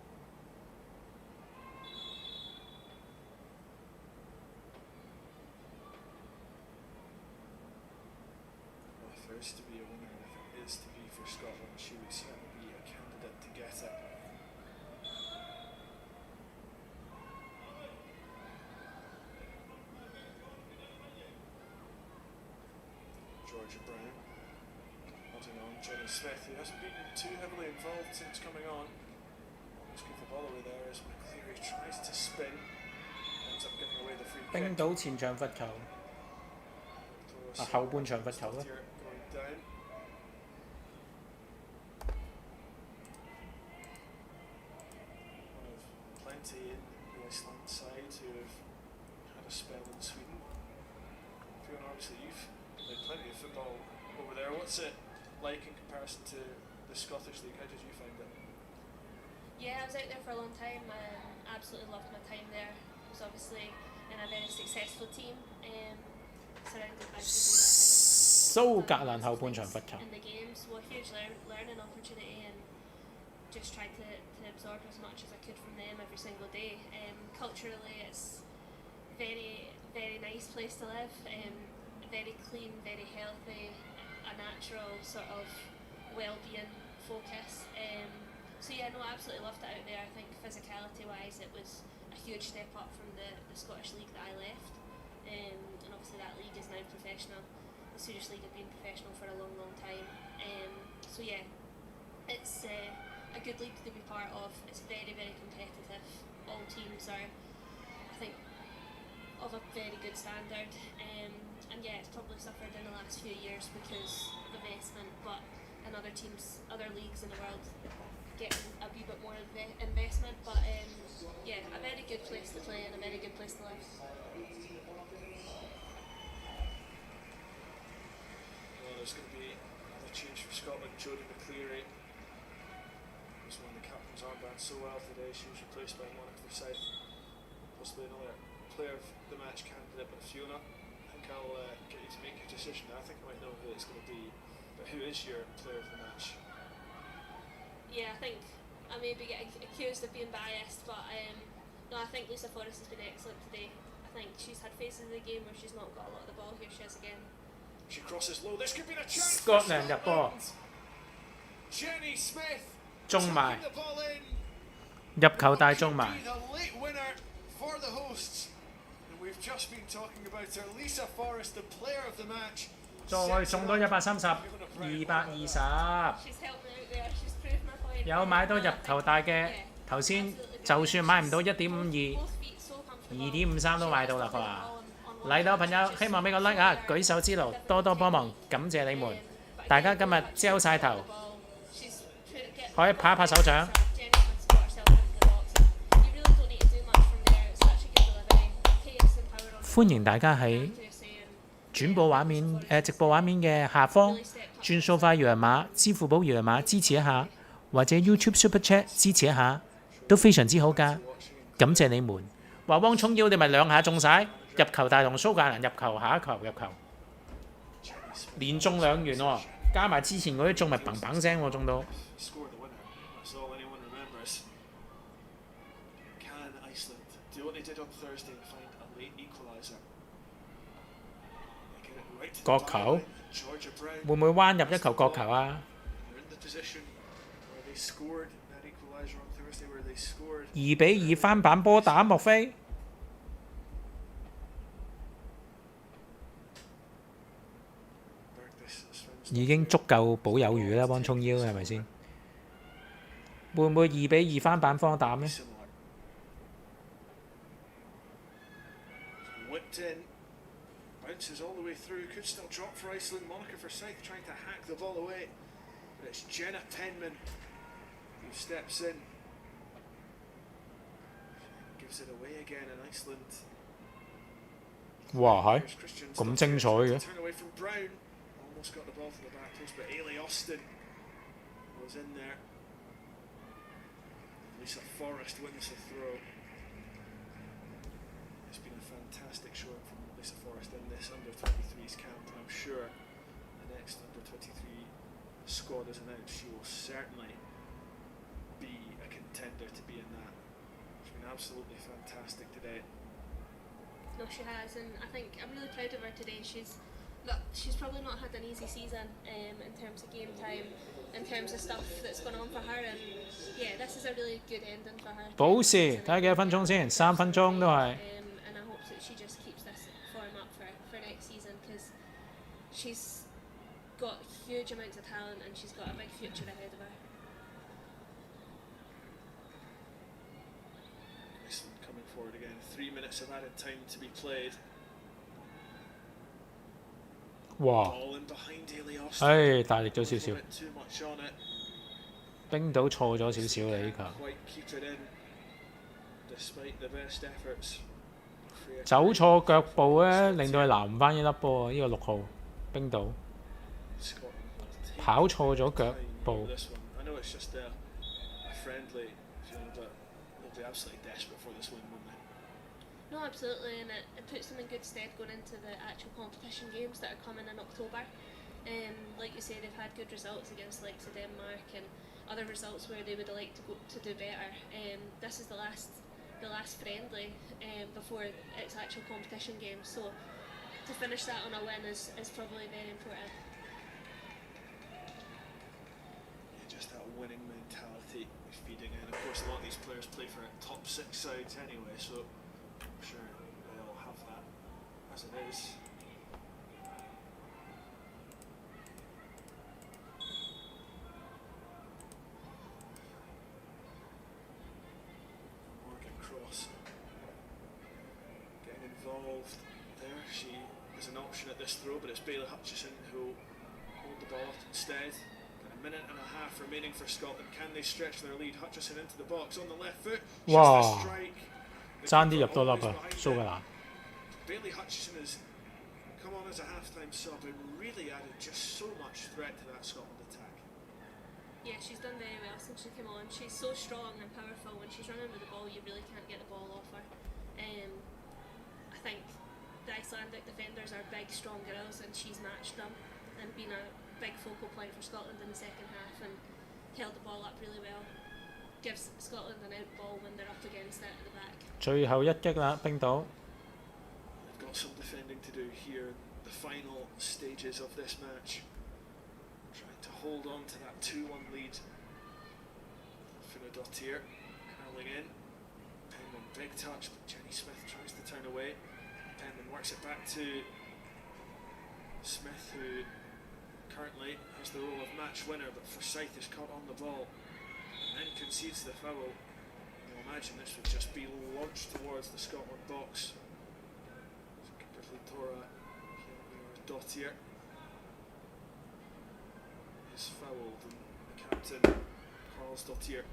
B: Well, if there is to be a winner, and if it is to be for Scotland, she would certainly be a candidate to get it. Georgia Brown holding on. Jenny Smith, who hasn't been too heavily involved since coming on. Almost give the ball away there as McCleary tries to spin. Ends up giving away the free
A: 冰
B: kick.
A: 島前場罰球，啊後半場罰球咯。
B: Going down. One of plenty in the Iceland side who have had a spell in Sweden. Fiona, obviously you've played plenty of football over there. What's it like in comparison to the Scottish League? How did you find it?
C: Yeah, I was out there for a long time. Absolutely loved my time there. I was obviously in a very successful team, surrounded by people that had
A: 蘇格蘭後半場罰球，
C: in the games. Well, a huge learning opportunity, and just tried to absorb as much as I could from them every single day. Culturally, it's very nice place to live. Very clean, very healthy, a natural sort of well-being focus. So yeah, no, I absolutely loved it out there. I think physicality-wise, it was a huge step up from the Scottish League that I left, and obviously that league is now professional. The Swedish League had been professional for a long time. So yeah, it's a good league to be part of. It's very competitive. All teams are, I think, of a very good standard. And yeah, it's probably suffered in the last few years because of investment, but in other teams, other leagues in the world, getting a wee bit more investment. But yeah, a very good place to play and a very good place to live.
B: Well, there's going to be another change for Scotland. Jodie McCleary was won the captain's armband so well today. She was replaced by Monica Forsyth, possibly another player of the match candidate. But Fiona, I think I'll get you to make your decision. I think I might know who it's going to be. But who is your player of the match?
C: Yeah, I think I may be getting accused of being biased, but no, I think Lisa Forrest has been excellent today. I think she's had phases of the game where she's not got a lot of the ball. Here she is again.
B: She crosses low. This could be the chance.
A: Scotland 入波，
B: Jenny Smith
A: 中埋
B: the ball in.
A: 入球帶中埋。
B: Be the late winner for the hosts. And we've just been talking about her Lisa Forrest, the player of the match.
A: 再送多130，220。
C: She's helped me out there. She's proved my point.
A: 有買到入球帶嘅，頭先就算買唔到1.52，
C: Both feet so comfortable.
A: 2.53都買到啦。佢話嚟到朋友，希望俾個 like 啊，舉手之勞，多多幫忙，感謝你們。大家今日焦晒頭，
C: She's get
A: 可以拍一拍手掌。
C: Jenny Smith got herself into the box. You really don't need to do much from there. It's such a good delivery. Pace and power on
A: 歡迎大家喺
C: to saying
A: 轉播畫面直播畫面嘅下方轉數快搖碼、支付寶搖碼支持一下，或者 YouTube Super Chat 支持一下，都非常之好㗎。感謝你們。話汪聰耀你咪2下中晒，入球大同蘇格蘭入球，下一球入球，連中2元喎，加埋之前嗰啲中咪砰砰聲喎，中到。
B: Score the winner. That's all anyone remembers. Can Iceland do what they did on Thursday and find a late equaliser? They get it right to the
A: 角球
B: byline. Georgia Brown.
A: 會唔會彎入一球角球啊？
B: They're in the position where they scored that equaliser on Thursday, where they scored.
A: 2-2翻版波打，莫非？ 已經足夠保有餘啦，汪聰腰係咪先？會唔會2-2翻版方膽呢？
B: Whipped in, bounces all the way through, could still drop for Iceland. Monica Forsyth trying to hack the ball away, but it's Jenna Penman who steps in, gives it away again in Iceland.
A: 哇係
B: Here's Christian
A: 咁精彩
B: Stockton
A: 嘅
B: trying to turn away from Brown, almost got the ball to the back post, but Ailey Austin was in there. Lisa Forrest wins the throw. It's been a fantastic showing from Lisa Forrest in this under-23s camp, and I'm sure the next under-23 squad is announced, she will certainly be a contender to be in that. She's been absolutely fantastic today.
C: No, she has, and I think I'm really proud of her today. She's probably not had an easy season in terms of game time, in terms of stuff that's gone on for her, and yeah, this is a really good ending for her.
A: 保時睇下幾多分鐘先，3分鐘都係。
C: And I hope that she just keeps this form up for next season, because she's got huge amounts of talent and she's got a big future ahead of her.
B: Iceland coming forward again. 3 minutes of added time to be played.
A: 哇！
B: Ball in behind Ailey Austin.
A: 唉，大力咗少
B: A
A: 少，
B: bit too much on it.
A: 冰島錯咗少少啦呢球。
B: Quite keep it in, despite the best efforts.
A: 走錯腳步咧，令到佢拿唔翻一粒波啊！呢個6號冰島
B: Scotland will take
A: 跑錯咗腳
B: time
A: 步
B: for。this one. I know it's just a friendly, but they'll be absolutely desperate for this win, won't they?
C: No, absolutely, and it puts them in good stead going into the actual competition games that are coming in October. Like you say, they've had good results against the likes of Denmark and other results where they would like to do better. This is the last friendly before its actual competition game, so to finish that on a win is probably very important.
B: Yeah, just that winning mentality is feeding in. Of course, a lot of these players play for top 6 sides anyway, so I'm sure they all have that as it is. Morgan Cross getting involved there. She is an option at this throw, but it's Bailey Hutchison who will hold the ball instead. Got a minute and a half remaining for Scotland. Can they stretch their lead? Hutchison into the box on the left foot. Just
A: Wow.
B: a strike. The
A: 爭啲
B: keeper
A: 入多粒
B: always
A: 啊！
B: behind
A: 蘇格
B: it.
A: 蘭
B: Bailey Hutchison has come on as a half-time sub and really added just so much threat to that Scotland attack.
C: Yeah, she's done very well since she came on. She's so strong and powerful. When she's running with the ball, you really can't get the ball off her. I think the Icelandic defenders are big, strong girls, and she's matched them and been a big focal point for Scotland in the second half and held the ball up really well. Gives Scotland an out ball when they're up against it at the back.
A: 最後一擊啦，冰島
B: They've got some defending to do here. The final stages of this match, trying to hold on to that 2-1 lead. Finadottir curling in. Penman, big touch, but Jenny Smith tries to turn away. Penman works it back to Smith, who currently has the role of match winner, but Forsyth is caught on the ball and then concedes the foul. You'll imagine this would just be launched towards the Scotland box. Kimberly Tora Dottier is fouled, and the captain, Carls Dottier,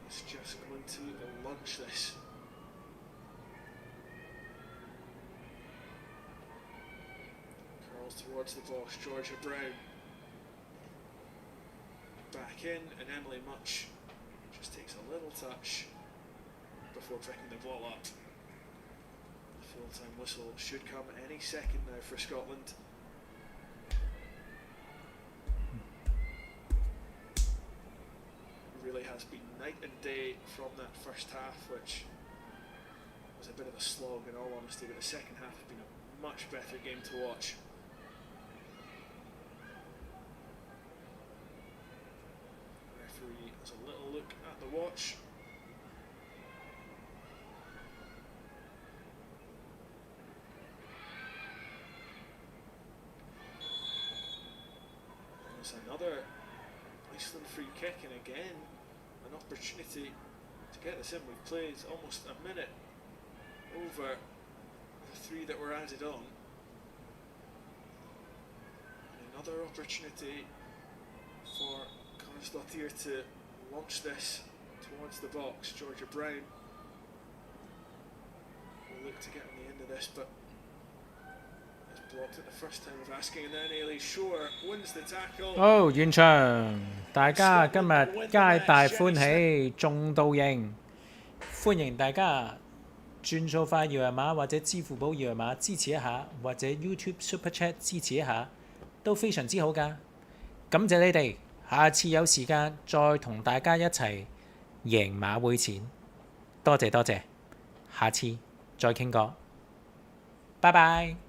B: is just going to launch this. Curls towards the box, Georgia Brown back in, and Emily Much just takes a little touch before picking the ball up. The full-time whistle should come any second now for Scotland. It really has been night and day from that first half, which was a bit of a slog in all honesty, but the second half has been a much better game to watch. Referee has a little look at the watch. There's another Iceland free kick, and again an opportunity to get this in. We've played almost a minute over the 3 that were added on. And another opportunity for Karsdottir to launch this towards the box. Georgia Brown will look to get on the end of this, but has blocked it the first time of asking, and then Ailey Shore wins the tackle.
A: 現場大家今日皆大歡喜，中到贏，歡迎大家轉數快搖碼或者支付寶搖碼支持一下，或者 YouTube Super Chat 支持一下，都非常之好㗎。感謝你哋，下次有時間再同大家一齊贏馬會錢。多謝多謝，下次再傾過，拜拜。